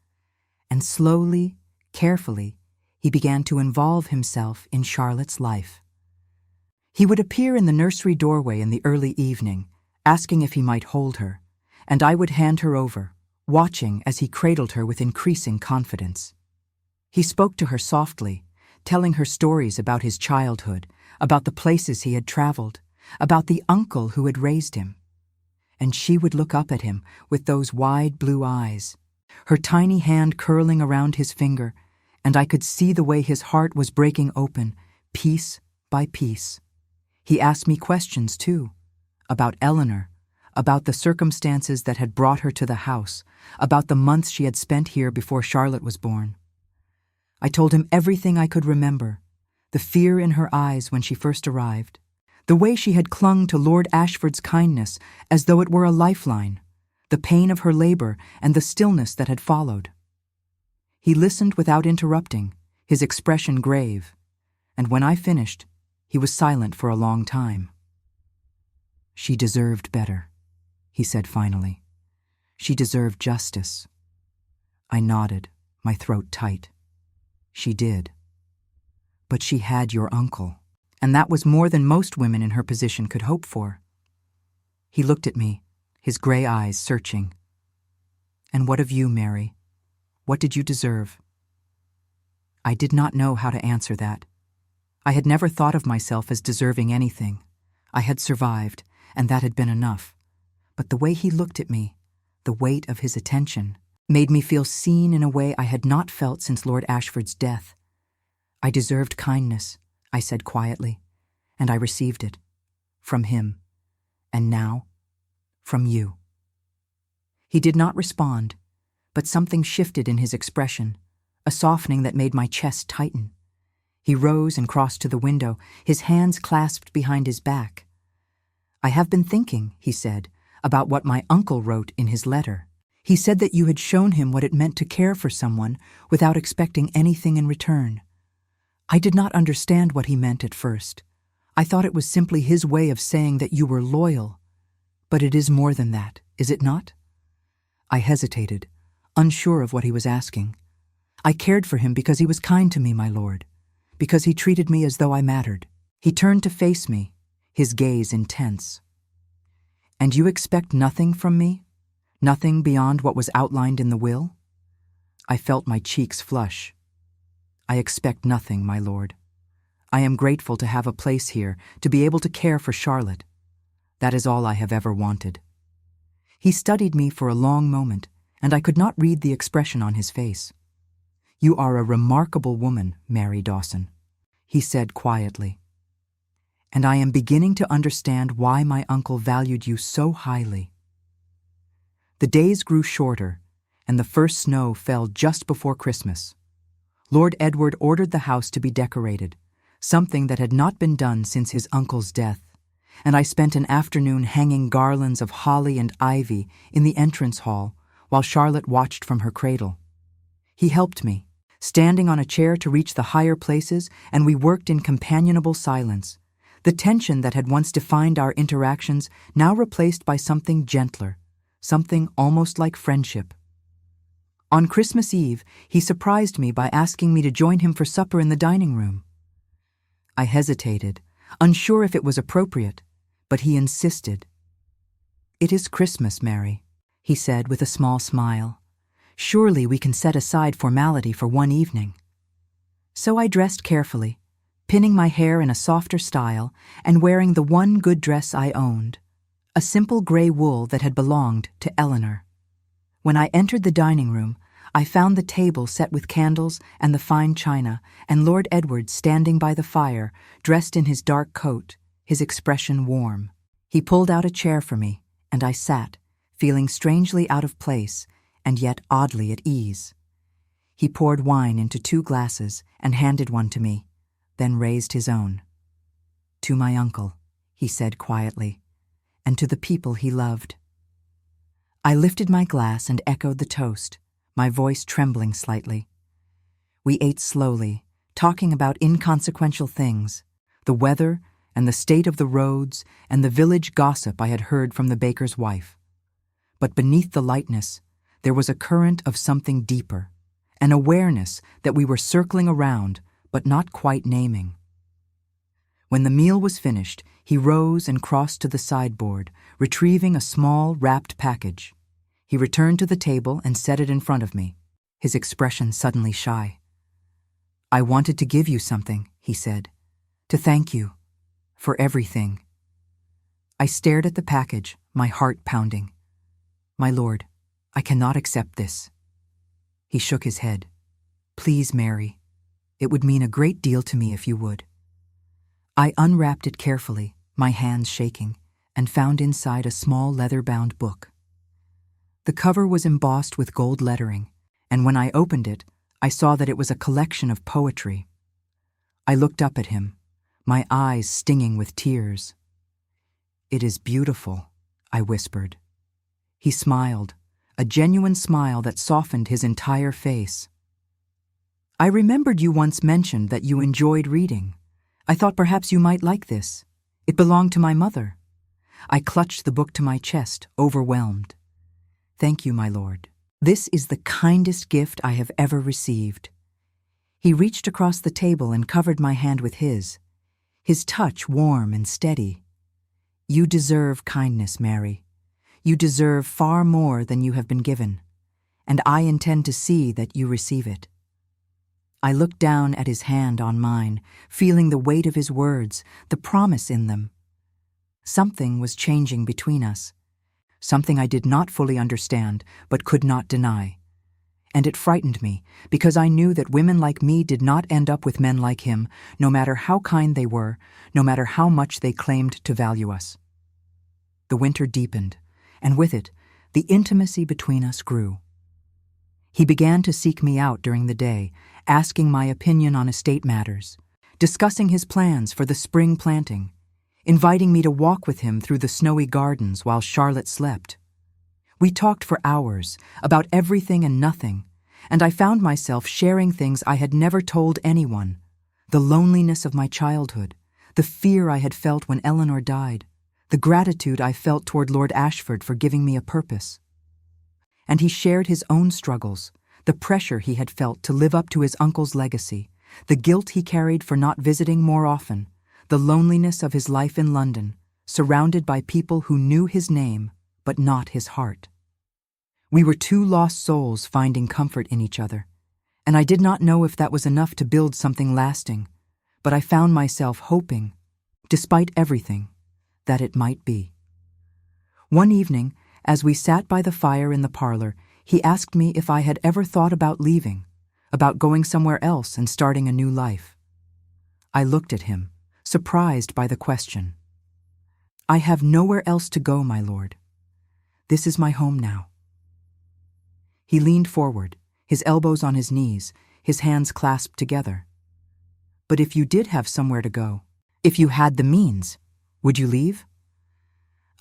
S1: And slowly, carefully, he began to involve himself in Charlotte's life. He would appear in the nursery doorway in the early evening, asking if he might hold her, and I would hand her over, watching as he cradled her with increasing confidence. He spoke to her softly, telling her stories about his childhood, about the places he had traveled, about the uncle who had raised him. And she would look up at him with those wide blue eyes, her tiny hand curling around his finger, and I could see the way his heart was breaking open, piece by piece. He asked me questions, too, about Eleanor, about the circumstances that had brought her to the house, about the months she had spent here before Charlotte was born. I told him everything I could remember, the fear in her eyes when she first arrived, the way she had clung to Lord Ashford's kindness as though it were a lifeline, the pain of her labor and the stillness that had followed. He listened without interrupting, his expression grave, and when I finished, he was silent for a long time. "She deserved better," he said finally. "She deserved justice." I nodded, my throat tight. She did. But she had your uncle, and that was more than most women in her position could hope for. He looked at me, his gray eyes searching. "And what of you, Mary? What did you deserve?" I did not know how to answer that. I had never thought of myself as deserving anything. I had survived, and that had been enough. But the way he looked at me, the weight of his attention, made me feel seen in a way I had not felt since Lord Ashford's death. "I deserved kindness," I said quietly, "and I received it. From him. And now, from you." He did not respond, but something shifted in his expression, a softening that made my chest tighten. He rose and crossed to the window, his hands clasped behind his back. "I have been thinking," he said, "about what my uncle wrote in his letter. He said that you had shown him what it meant to care for someone without expecting anything in return. I did not understand what he meant at first. I thought it was simply his way of saying that you were loyal. But it is more than that, is it not?" I hesitated, unsure of what he was asking. "I cared for him because he was kind to me, my lord, because he treated me as though I mattered." He turned to face me, his gaze intense. "And you expect nothing from me? Nothing beyond what was outlined in the will?" I felt my cheeks flush. "I expect nothing, my lord. I am grateful to have a place here, to be able to care for Charlotte. That is all I have ever wanted." He studied me for a long moment, and I could not read the expression on his face. "You are a remarkable woman, Mary Dawson," he said quietly. "And I am beginning to understand why my uncle valued you so highly." The days grew shorter, and the first snow fell just before Christmas. Lord Edward ordered the house to be decorated, something that had not been done since his uncle's death, and I spent an afternoon hanging garlands of holly and ivy in the entrance hall while Charlotte watched from her cradle. He helped me, standing on a chair to reach the higher places, and we worked in companionable silence, the tension that had once defined our interactions now replaced by something gentler, something almost like friendship. On Christmas Eve, he surprised me by asking me to join him for supper in the dining room. I hesitated, unsure if it was appropriate, but he insisted. "It is Christmas, Mary," he said with a small smile. "Surely we can set aside formality for one evening." So I dressed carefully, pinning my hair in a softer style and wearing the one good dress I owned, a simple gray wool that had belonged to Eleanor. When I entered the dining room, I found the table set with candles and the fine china, and Lord Edward standing by the fire, dressed in his dark coat, his expression warm. He pulled out a chair for me, and I sat, feeling strangely out of place and yet oddly at ease. He poured wine into 2 glasses and handed one to me, then raised his own. "To my uncle," he said quietly, "and to the people he loved." I lifted my glass and echoed the toast, my voice trembling slightly. We ate slowly, talking about inconsequential things, the weather and the state of the roads and the village gossip I had heard from the baker's wife. But beneath the lightness, there was a current of something deeper, an awareness that we were circling around but not quite naming. When the meal was finished, he rose and crossed to the sideboard, retrieving a small, wrapped package. He returned to the table and set it in front of me, his expression suddenly shy. "I wanted to give you something," he said, "to thank you for everything." I stared at the package, my heart pounding. "My lord, I cannot accept this." He shook his head. "Please, Mary. It would mean a great deal to me if you would." I unwrapped it carefully, my hands shaking, and found inside a small leather-bound book. The cover was embossed with gold lettering, and when I opened it, I saw that it was a collection of poetry. I looked up at him, my eyes stinging with tears. "It is beautiful," I whispered. He smiled, a genuine smile that softened his entire face. "I remembered you once mentioned that you enjoyed reading. I thought perhaps you might like this. It belonged to my mother." I clutched the book to my chest, overwhelmed. "Thank you, my lord. This is the kindest gift I have ever received." He reached across the table and covered my hand with his touch warm and steady. "You deserve kindness, Mary. You deserve far more than you have been given, and I intend to see that you receive it." I looked down at his hand on mine, feeling the weight of his words, the promise in them. Something was changing between us, something I did not fully understand but could not deny. And it frightened me, because I knew that women like me did not end up with men like him, no matter how kind they were, no matter how much they claimed to value us. The winter deepened, and with it, the intimacy between us grew. He began to seek me out during the day, asking my opinion on estate matters, discussing his plans for the spring planting, inviting me to walk with him through the snowy gardens while Charlotte slept. We talked for hours about everything and nothing, and I found myself sharing things I had never told anyone: the loneliness of my childhood, the fear I had felt when Eleanor died, the gratitude I felt toward Lord Ashford for giving me a purpose. And he shared his own struggles, the pressure he had felt to live up to his uncle's legacy, the guilt he carried for not visiting more often, the loneliness of his life in London, surrounded by people who knew his name but not his heart. We were 2 lost souls finding comfort in each other, and I did not know if that was enough to build something lasting, but I found myself hoping, despite everything, that it might be. One evening, as we sat by the fire in the parlor, he asked me if I had ever thought about leaving, about going somewhere else and starting a new life. I looked at him, surprised by the question. "I have nowhere else to go, my lord. This is my home now." He leaned forward, his elbows on his knees, his hands clasped together. "But if you did have somewhere to go, if you had the means, would you leave?"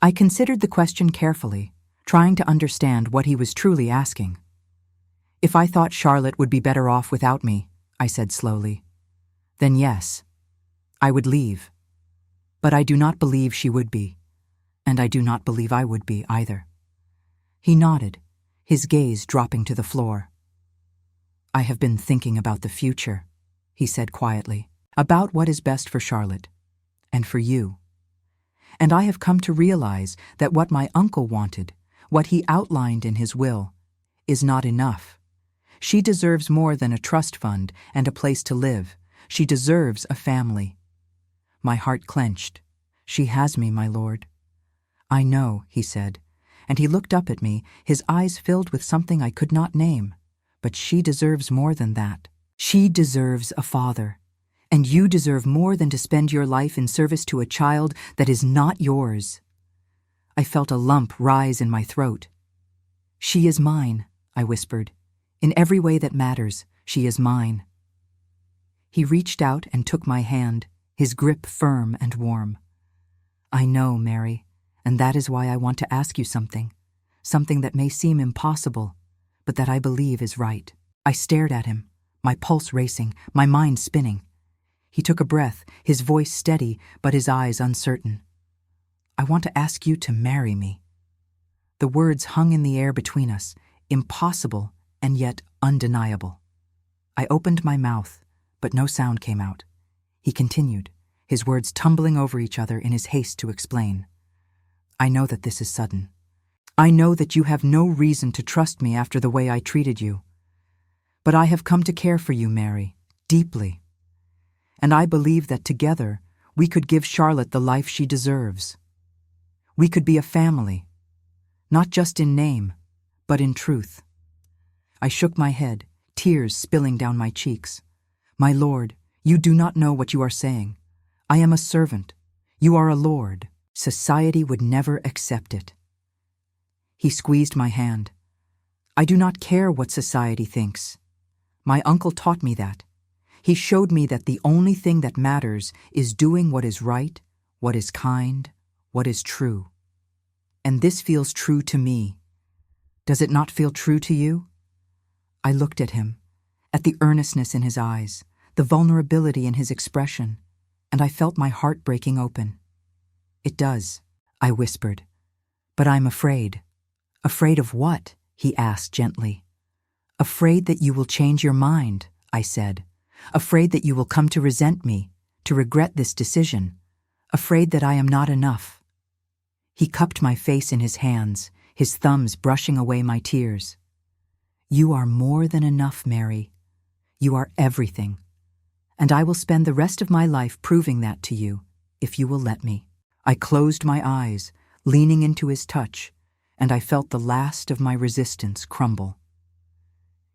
S1: I considered the question carefully, trying to understand what he was truly asking. "If I thought Charlotte would be better off without me," I said slowly, "then yes, I would leave. But I do not believe she would be, and I do not believe I would be either." He nodded, his gaze dropping to the floor. "I have been thinking about the future," he said quietly, "about what is best for Charlotte, and for you. And I have come to realize that what my uncle wanted, what he outlined in his will, is not enough. She deserves more than a trust fund and a place to live. She deserves a family. My heart clenched. She has me, my lord. I know, he said, and he looked up at me, his eyes filled with something I could not name. But she deserves more than that. She deserves a father. And you deserve more than to spend your life in service to a child that is not yours. I felt a lump rise in my throat. She is mine, I whispered. In every way that matters, she is mine. He reached out and took my hand, his grip firm and warm. I know, Mary, and that is why I want to ask you something that may seem impossible, but that I believe is right. I stared at him, my pulse racing, my mind spinning. He took a breath, his voice steady, but his eyes uncertain. I want to ask you to marry me. The words hung in the air between us, impossible and yet undeniable. I opened my mouth, but no sound came out. He continued, his words tumbling over each other in his haste to explain. I know that this is sudden. I know that you have no reason to trust me after the way I treated you. But I have come to care for you, Mary, deeply. And I believe that together we could give Charlotte the life she deserves. We could be a family, not just in name, but in truth. I shook my head, tears spilling down my cheeks. My lord, you do not know what you are saying. I am a servant. You are a lord. Society would never accept it. He squeezed my hand. I do not care what society thinks. My uncle taught me that. He showed me that the only thing that matters is doing what is right, what is kind, what is true. And this feels true to me. Does it not feel true to you? I looked at him, at the earnestness in his eyes, the vulnerability in his expression, and I felt my heart breaking open. It does, I whispered. But I'm afraid. Afraid of what? He asked gently. Afraid that you will change your mind, I said. Afraid that you will come to resent me, to regret this decision. Afraid that I am not enough. He cupped my face in his hands, his thumbs brushing away my tears. You are more than enough, Mary. You are everything. And I will spend the rest of my life proving that to you, if you will let me. I closed my eyes, leaning into his touch, and I felt the last of my resistance crumble.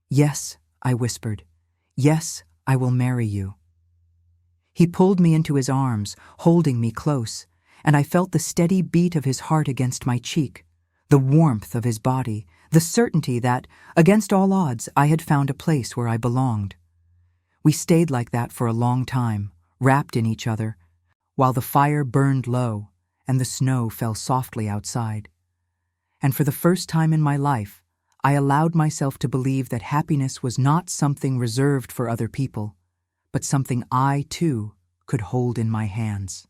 S1: Yes, I whispered. Yes, I will marry you. He pulled me into his arms, holding me close, and I felt the steady beat of his heart against my cheek, the warmth of his body, the certainty that, against all odds, I had found a place where I belonged. We stayed like that for a long time, wrapped in each other, while the fire burned low and the snow fell softly outside. And for the first time in my life, I allowed myself to believe that happiness was not something reserved for other people, but something I, too, could hold in my hands.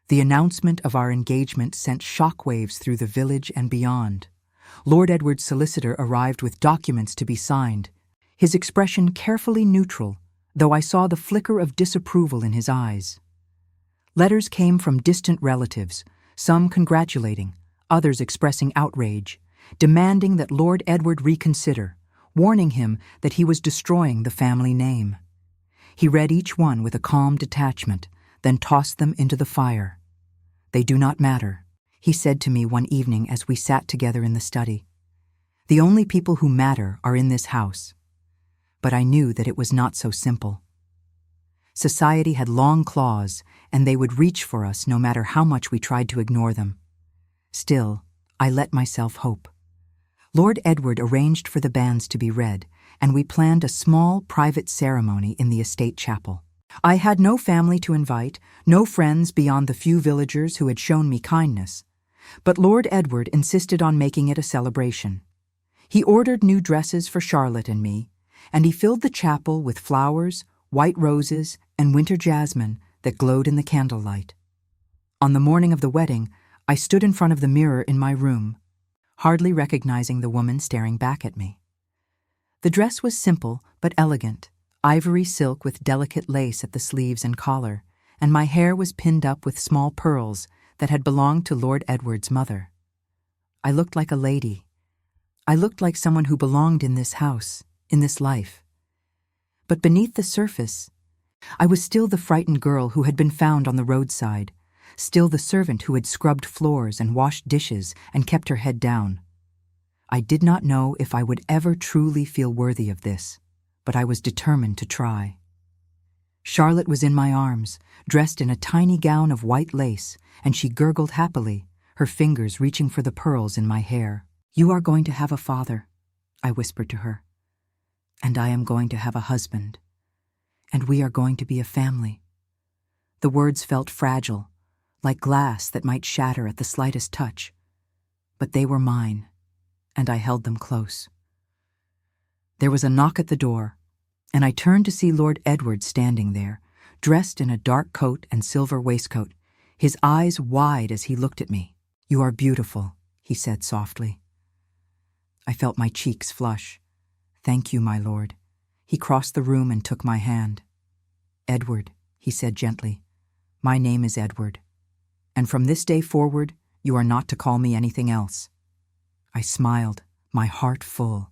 S1: The announcement of our engagement sent shockwaves through the village and beyond. Lord Edward's solicitor arrived with documents to be signed, his expression carefully neutral, though I saw the flicker of disapproval in his eyes. Letters came from distant relatives, some congratulating, others expressing outrage, demanding that Lord Edward reconsider, warning him that he was destroying the family name. He read each one with a calm detachment, then tossed them into the fire. They do not matter, he said to me one evening as we sat together in the study. The only people who matter are in this house. But I knew that it was not so simple. Society had long claws, and they would reach for us no matter how much we tried to ignore them. Still, I let myself hope. Lord Edward arranged for the banns to be read, and we planned a small private ceremony in the estate chapel. I had no family to invite, no friends beyond the few villagers who had shown me kindness, but Lord Edward insisted on making it a celebration. He ordered new dresses for Charlotte and me, and he filled the chapel with flowers, white roses, and winter jasmine that glowed in the candlelight. On the morning of the wedding, I stood in front of the mirror in my room, hardly recognizing the woman staring back at me. The dress was simple but elegant, ivory silk with delicate lace at the sleeves and collar, and my hair was pinned up with small pearls that had belonged to Lord Edward's mother. I looked like a lady. I looked like someone who belonged in this house, in this life. But beneath the surface, I was still the frightened girl who had been found on the roadside, still the servant who had scrubbed floors and washed dishes and kept her head down. I did not know if I would ever truly feel worthy of this, but I was determined to try. Charlotte was in my arms, dressed in a tiny gown of white lace, and she gurgled happily, her fingers reaching for the pearls in my hair. "You are going to have a father," I whispered to her. "And I am going to have a husband. And we are going to be a family." The words felt fragile, like glass that might shatter at the slightest touch. But they were mine, and I held them close. There was a knock at the door, and I turned to see Lord Edward standing there, dressed in a dark coat and silver waistcoat, his eyes wide as he looked at me. "You are beautiful," he said softly. I felt my cheeks flush. "Thank you, my lord." He crossed the room and took my hand. "Edward," he said gently, "my name is Edward, and from this day forward you are not to call me anything else." I smiled, my heart full.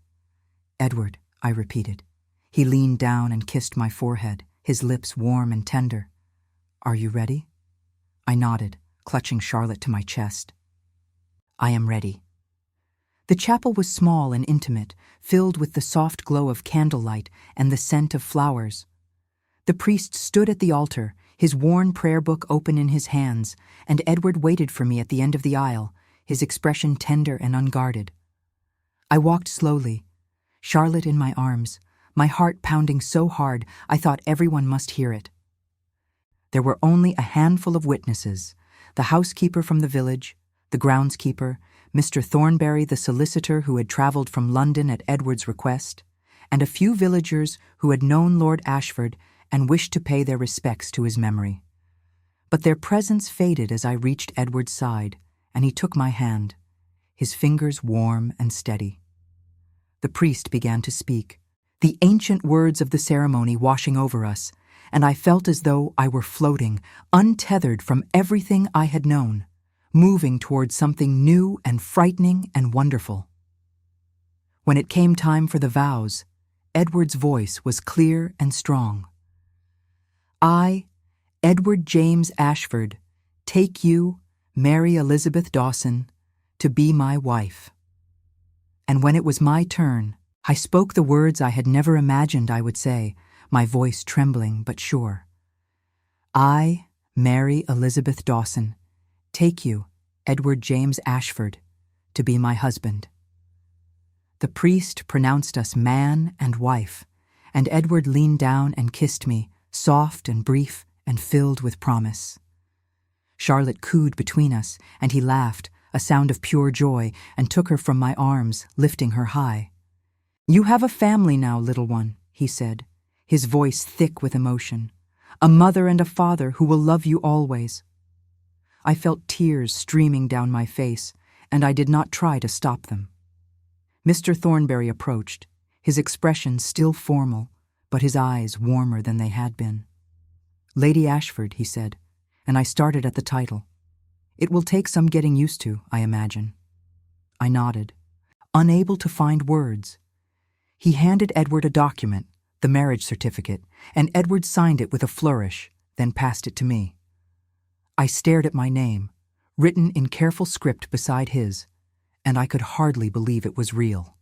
S1: "Edward," I repeated. He leaned down and kissed my forehead, his lips warm and tender. "Are you ready?" I nodded, clutching Charlotte to my chest. "I am ready." The chapel was small and intimate, filled with the soft glow of candlelight and the scent of flowers. The priest stood at the altar, his worn prayer book open in his hands, and Edward waited for me at the end of the aisle, his expression tender and unguarded. I walked slowly, Charlotte in my arms, my heart pounding so hard I thought everyone must hear it. There were only a handful of witnesses, the housekeeper from the village, the groundskeeper, Mr. Thornbury, the solicitor who had travelled from London at Edward's request, and a few villagers who had known Lord Ashford and wished to pay their respects to his memory. But their presence faded as I reached Edward's side, and he took my hand, his fingers warm and steady. The priest began to speak, the ancient words of the ceremony washing over us, and I felt as though I were floating, untethered from everything I had known, moving towards something new and frightening and wonderful. When it came time for the vows, Edward's voice was clear and strong. "I, Edward James Ashford, take you, Mary Elizabeth Dawson, to be my wife." And when it was my turn, I spoke the words I had never imagined I would say, my voice trembling but sure. "I, Mary Elizabeth Dawson, take you, Edward James Ashford, to be my husband." The priest pronounced us man and wife, and Edward leaned down and kissed me, soft and brief and filled with promise. Charlotte cooed between us, and he laughed, a sound of pure joy, and took her from my arms, lifting her high. "You have a family now, little one," he said, his voice thick with emotion. "A mother and a father who will love you always." I felt tears streaming down my face, and I did not try to stop them. Mr. Thornbury approached, his expression still formal, but his eyes warmer than they had been. "Lady Ashford," he said, and I started at the title. "It will take some getting used to, I imagine." I nodded, unable to find words. He handed Edward a document, the marriage certificate, and Edward signed it with a flourish, then passed it to me. I stared at my name, written in careful script beside his, and I could hardly believe it was real.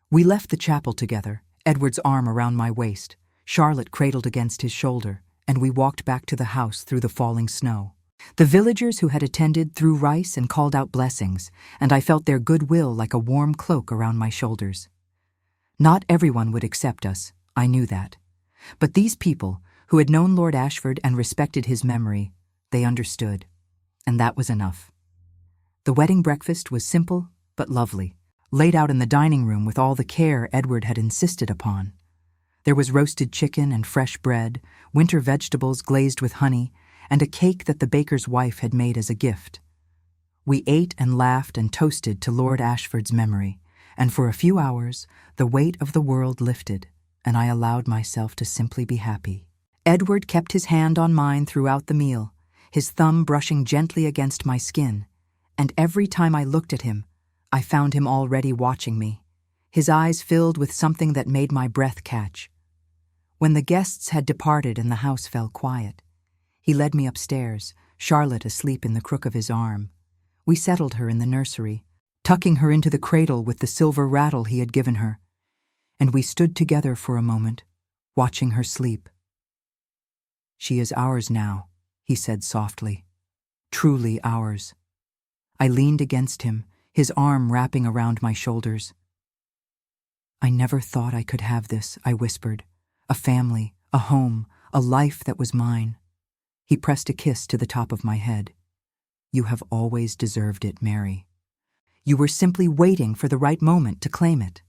S1: We left the chapel together, Edward's arm around my waist, Charlotte cradled against his shoulder, and we walked back to the house through the falling snow. The villagers who had attended threw rice and called out blessings, and I felt their goodwill like a warm cloak around my shoulders. Not everyone would accept us, I knew that. But these people, who had known Lord Ashford and respected his memory, they understood, and that was enough. The wedding breakfast was simple but lovely, laid out in the dining room with all the care Edward had insisted upon. There was roasted chicken and fresh bread, winter vegetables glazed with honey, and a cake that the baker's wife had made as a gift. We ate and laughed and toasted to Lord Ashford's memory, and for a few hours the weight of the world lifted, and I allowed myself to simply be happy. Edward kept his hand on mine throughout the meal, his thumb brushing gently against my skin, and every time I looked at him, I found him already watching me, his eyes filled with something that made my breath catch. When the guests had departed and the house fell quiet, he led me upstairs, Charlotte asleep in the crook of his arm. We settled her in the nursery, tucking her into the cradle with the silver rattle he had given her, and we stood together for a moment, watching her sleep. "She is ours now," he said softly. "Truly ours." I leaned against him, his arm wrapping around my shoulders. "I never thought I could have this," I whispered. "A family, a home, a life that was mine." He pressed a kiss to the top of my head. "You have always deserved it, Mary. You were simply waiting for the right moment to claim it."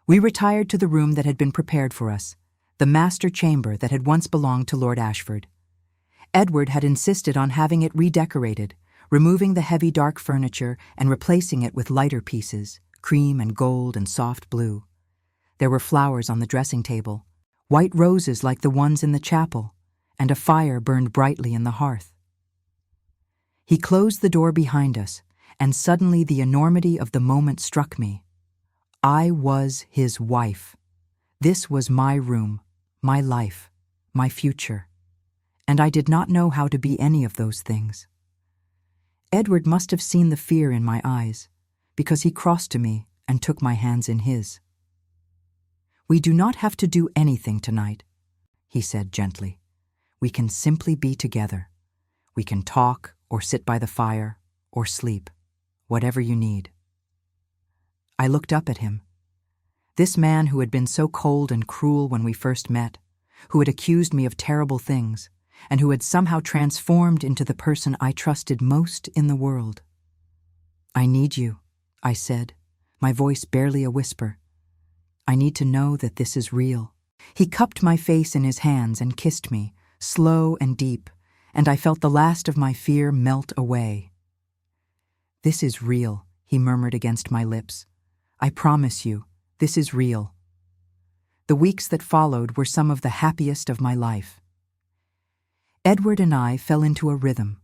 S1: We retired to the room that had been prepared for us, the master chamber that had once belonged to Lord Ashford. Edward had insisted on having it redecorated, removing the heavy dark furniture and replacing it with lighter pieces, cream and gold and soft blue. There were flowers on the dressing table, white roses like the ones in the chapel, and a fire burned brightly in the hearth. He closed the door behind us, and suddenly the enormity of the moment struck me. I was his wife. This was my room, my life, my future, and I did not know how to be any of those things. Edward must have seen the fear in my eyes, because he crossed to me and took my hands in his. "We do not have to do anything tonight," he said gently. "We can simply be together. We can talk or sit by the fire or sleep, whatever you need." I looked up at him. This man who had been so cold and cruel when we first met, who had accused me of terrible things, and who had somehow transformed into the person I trusted most in the world. "I need you," I said, my voice barely a whisper. "I need to know that this is real." He cupped my face in his hands and kissed me, slow and deep, and I felt the last of my fear melt away. "This is real," he murmured against my lips. "I promise you, this is real." The weeks that followed were some of the happiest of my life. Edward and I fell into a rhythm,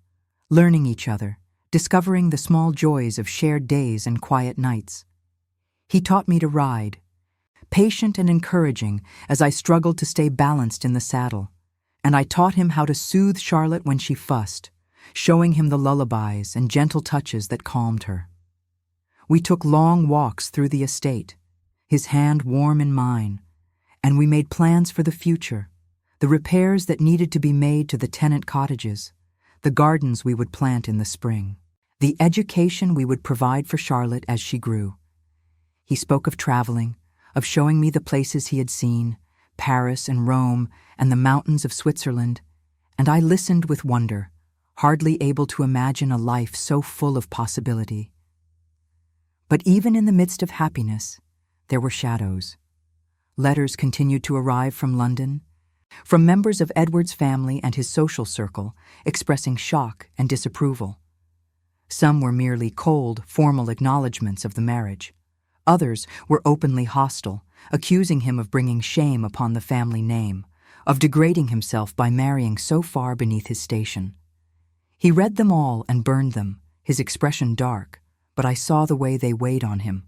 S1: learning each other, discovering the small joys of shared days and quiet nights. He taught me to ride, patient and encouraging as I struggled to stay balanced in the saddle, and I taught him how to soothe Charlotte when she fussed, showing him the lullabies and gentle touches that calmed her. We took long walks through the estate, his hand warm in mine, and we made plans for the future, the repairs that needed to be made to the tenant cottages, the gardens we would plant in the spring, the education we would provide for Charlotte as she grew. He spoke of traveling, of showing me the places he had seen, Paris and Rome and the mountains of Switzerland, and I listened with wonder, hardly able to imagine a life so full of possibility. But even in the midst of happiness, there were shadows. Letters continued to arrive from London, from members of Edward's family and his social circle, expressing shock and disapproval. Some were merely cold, formal acknowledgments of the marriage. Others were openly hostile, accusing him of bringing shame upon the family name, of degrading himself by marrying so far beneath his station. He read them all and burned them, his expression dark, but I saw the way they weighed on him.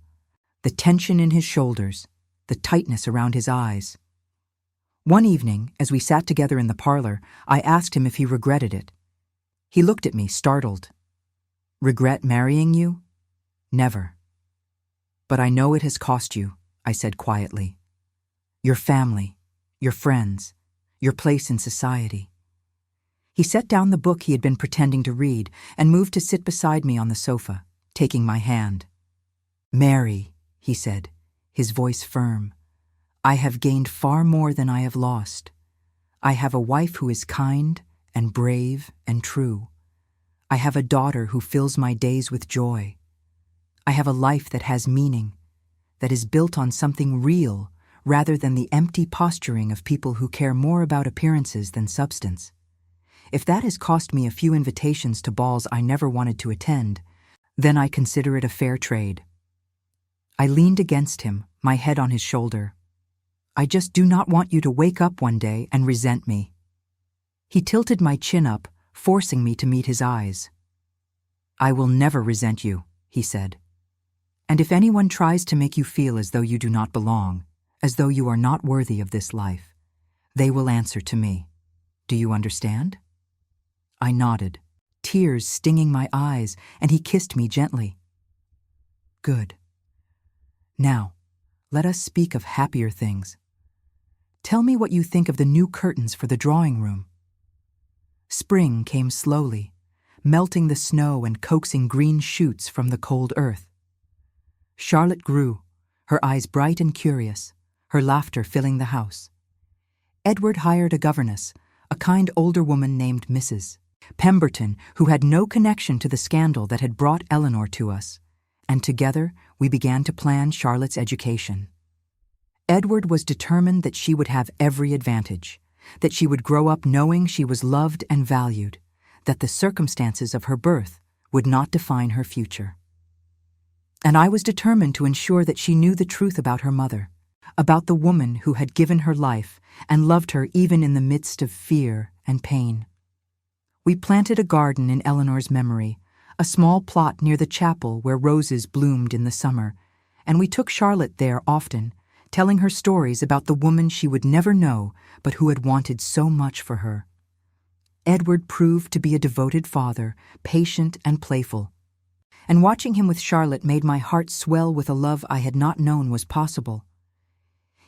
S1: The tension in his shoulders, the tightness around his eyes. One evening, as we sat together in the parlor, I asked him if he regretted it. He looked at me, startled. "Regret marrying you? Never. But I know it has cost you," I said quietly. "Your family, your friends, your place in society." He set down the book he had been pretending to read and moved to sit beside me on the sofa, taking my hand. "Mary," he said, his voice firm, "I have gained far more than I have lost. I have a wife who is kind and brave and true. I have a daughter who fills my days with joy. I have a life that has meaning, that is built on something real rather than the empty posturing of people who care more about appearances than substance. If that has cost me a few invitations to balls I never wanted to attend, then I consider it a fair trade." I leaned against him, my head on his shoulder. "I just do not want you to wake up one day and resent me." He tilted my chin up, forcing me to meet his eyes. "I will never resent you," he said. "And if anyone tries to make you feel as though you do not belong, as though you are not worthy of this life. They will answer to me. Do you understand?" I nodded, tears stinging my eyes, and he kissed me gently. "Good. Now, let us speak of happier things. Tell me what you think of the new curtains for the drawing room." Spring came slowly, melting the snow and coaxing green shoots from the cold earth. Charlotte grew, her eyes bright and curious, her laughter filling the house. Edward hired a governess, a kind older woman named Mrs. Pemberton, who had no connection to the scandal that had brought Eleanor to us, and together we began to plan Charlotte's education. Edward was determined that she would have every advantage, that she would grow up knowing she was loved and valued, that the circumstances of her birth would not define her future. And I was determined to ensure that she knew the truth about her mother, about the woman who had given her life and loved her even in the midst of fear and pain. We planted a garden in Eleanor's memory, a small plot near the chapel where roses bloomed in the summer, and we took Charlotte there often, telling her stories about the woman she would never know but who had wanted so much for her. Edward proved to be a devoted father, patient and playful, and watching him with Charlotte made my heart swell with a love I had not known was possible.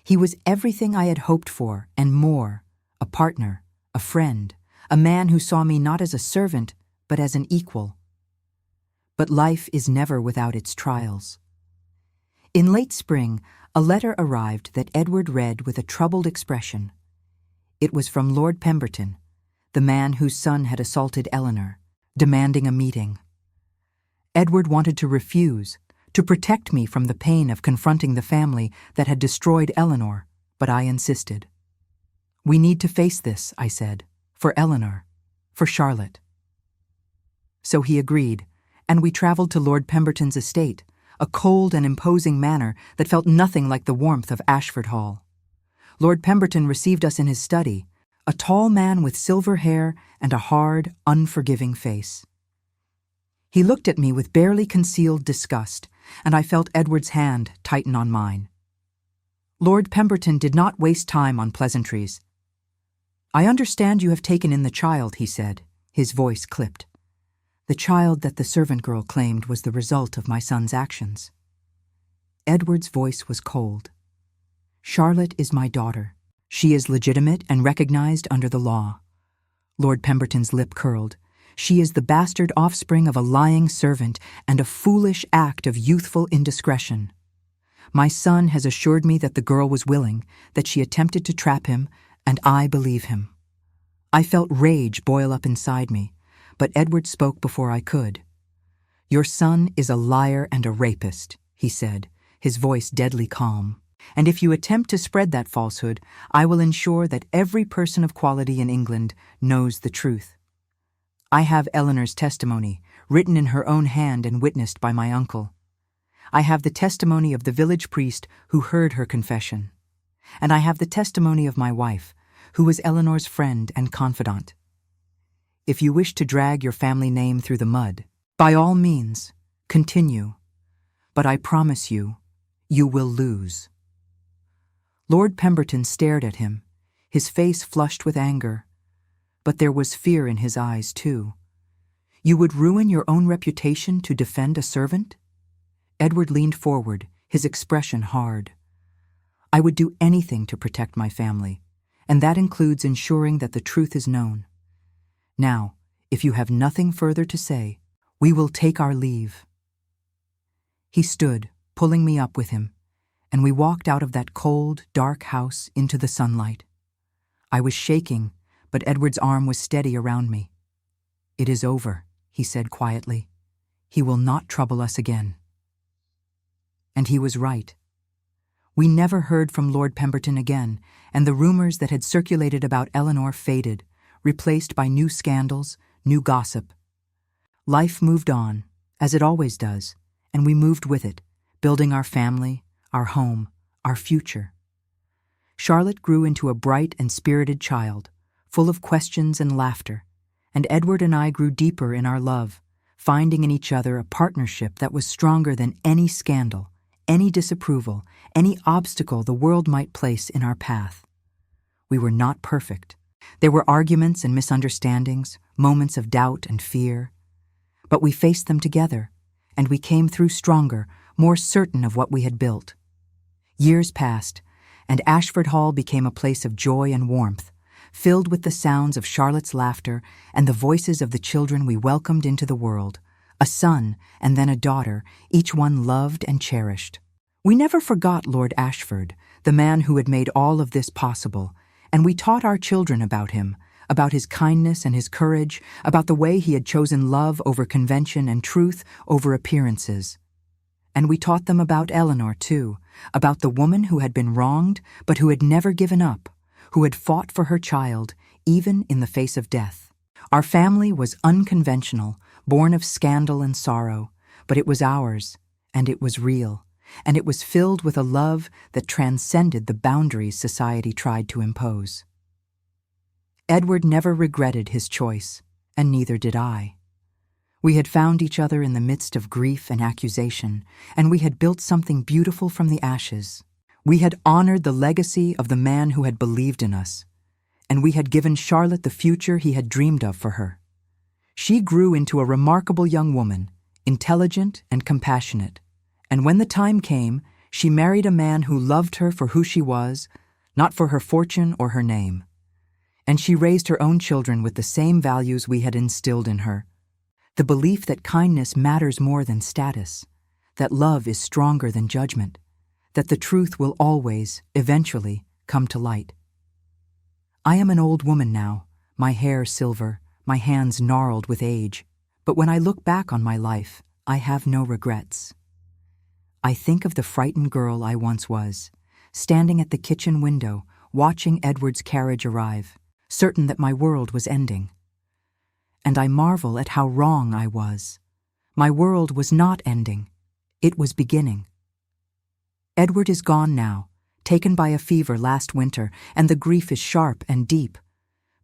S1: He was everything I had hoped for and more, a partner, a friend, a man who saw me not as a servant but as an equal. But life is never without its trials. In late spring, a letter arrived that Edward read with a troubled expression. It was from Lord Pemberton, the man whose son had assaulted Eleanor, demanding a meeting. Edward wanted to refuse, to protect me from the pain of confronting the family that had destroyed Eleanor, but I insisted. "We need to face this," I said, "for Eleanor, for Charlotte." So he agreed, and we traveled to Lord Pemberton's estate, a cold and imposing manor that felt nothing like the warmth of Ashford Hall. Lord Pemberton received us in his study, a tall man with silver hair and a hard, unforgiving face. He looked at me with barely concealed disgust, and I felt Edward's hand tighten on mine. Lord Pemberton did not waste time on pleasantries. "I understand you have taken in the child," he said, his voice clipped. "The child that the servant girl claimed was the result of my son's actions." Edward's voice was cold. "Charlotte is my daughter. She is legitimate and recognized under the law." Lord Pemberton's lip curled. "She is the bastard offspring of a lying servant and a foolish act of youthful indiscretion. My son has assured me that the girl was willing, that she attempted to trap him, and I believe him." I felt rage boil up inside me, but Edward spoke before I could. "Your son is a liar and a rapist," he said, his voice deadly calm. "And if you attempt to spread that falsehood, I will ensure that every person of quality in England knows the truth. I have Eleanor's testimony, written in her own hand and witnessed by my uncle. I have the testimony of the village priest who heard her confession. And I have the testimony of my wife, who was Eleanor's friend and confidant. If you wish to drag your family name through the mud, by all means, continue. But I promise you, you will lose." Lord Pemberton stared at him, his face flushed with anger. But there was fear in his eyes, too. "You would ruin your own reputation to defend a servant?" Edward leaned forward, his expression hard. "I would do anything to protect my family, and that includes ensuring that the truth is known. Now, if you have nothing further to say, we will take our leave." He stood, pulling me up with him, and we walked out of that cold, dark house into the sunlight. I was shaking, but Edward's arm was steady around me. "It is over," he said quietly. "He will not trouble us again." And he was right. We never heard from Lord Pemberton again, and the rumors that had circulated about Eleanor faded, replaced by new scandals, new gossip. Life moved on, as it always does, and we moved with it, building our family, our home, our future. Charlotte grew into a bright and spirited child, full of questions and laughter, and Edward and I grew deeper in our love, finding in each other a partnership that was stronger than any scandal, any disapproval, any obstacle the world might place in our path. We were not perfect. There were arguments and misunderstandings, moments of doubt and fear. But we faced them together, and we came through stronger, more certain of what we had built. Years passed, and Ashford Hall became a place of joy and warmth, filled with the sounds of Charlotte's laughter and the voices of the children we welcomed into the world, a son and then a daughter, each one loved and cherished. We never forgot Lord Ashford, the man who had made all of this possible, and we taught our children about him, about his kindness and his courage, about the way he had chosen love over convention and truth over appearances. And we taught them about Eleanor, too, about the woman who had been wronged but who had never given up, who had fought for her child, even in the face of death. Our family was unconventional, born of scandal and sorrow, but it was ours, and it was real, and it was filled with a love that transcended the boundaries society tried to impose. Edward never regretted his choice, and neither did I. We had found each other in the midst of grief and accusation, and we had built something beautiful from the ashes. We had honored the legacy of the man who had believed in us, and we had given Charlotte the future he had dreamed of for her. She grew into a remarkable young woman, intelligent and compassionate, and when the time came, she married a man who loved her for who she was, not for her fortune or her name. And she raised her own children with the same values we had instilled in her. The belief that kindness matters more than status, that love is stronger than judgment, that the truth will always, eventually, come to light. I am an old woman now, my hair silver, my hands gnarled with age, but when I look back on my life, I have no regrets. I think of the frightened girl I once was, standing at the kitchen window, watching Edward's carriage arrive, certain that my world was ending. And I marvel at how wrong I was. My world was not ending. It was beginning. Edward is gone now, taken by a fever last winter, and the grief is sharp and deep.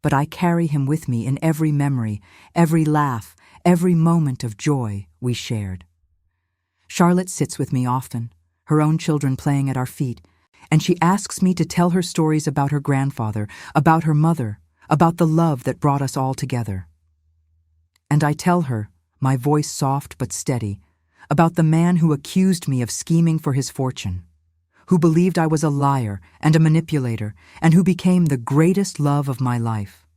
S1: But I carry him with me in every memory, every laugh, every moment of joy we shared. Charlotte sits with me often, her own children playing at our feet, and she asks me to tell her stories about her grandfather, about her mother, about the love that brought us all together. And I tell her, my voice soft but steady, about the man who accused me of scheming for his fortune, who believed I was a liar and a manipulator, and who became the greatest love of my life.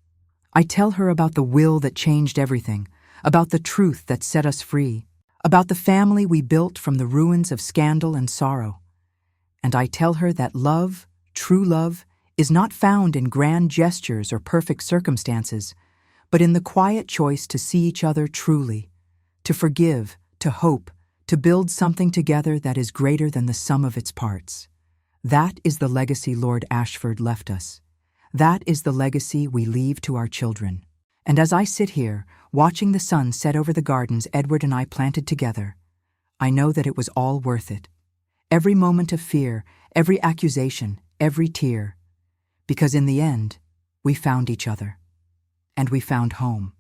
S1: I tell her about the will that changed everything, about the truth that set us free, about the family we built from the ruins of scandal and sorrow. And I tell her that love, true love, is not found in grand gestures or perfect circumstances, but in the quiet choice to see each other truly, to forgive, to hope, to build something together that is greater than the sum of its parts. That is the legacy Lord Ashford left us. That is the legacy we leave to our children. And as I sit here, watching the sun set over the gardens Edward and I planted together, I know that it was all worth it. Every moment of fear, every accusation, every tear. Because in the end, we found each other. And we found home.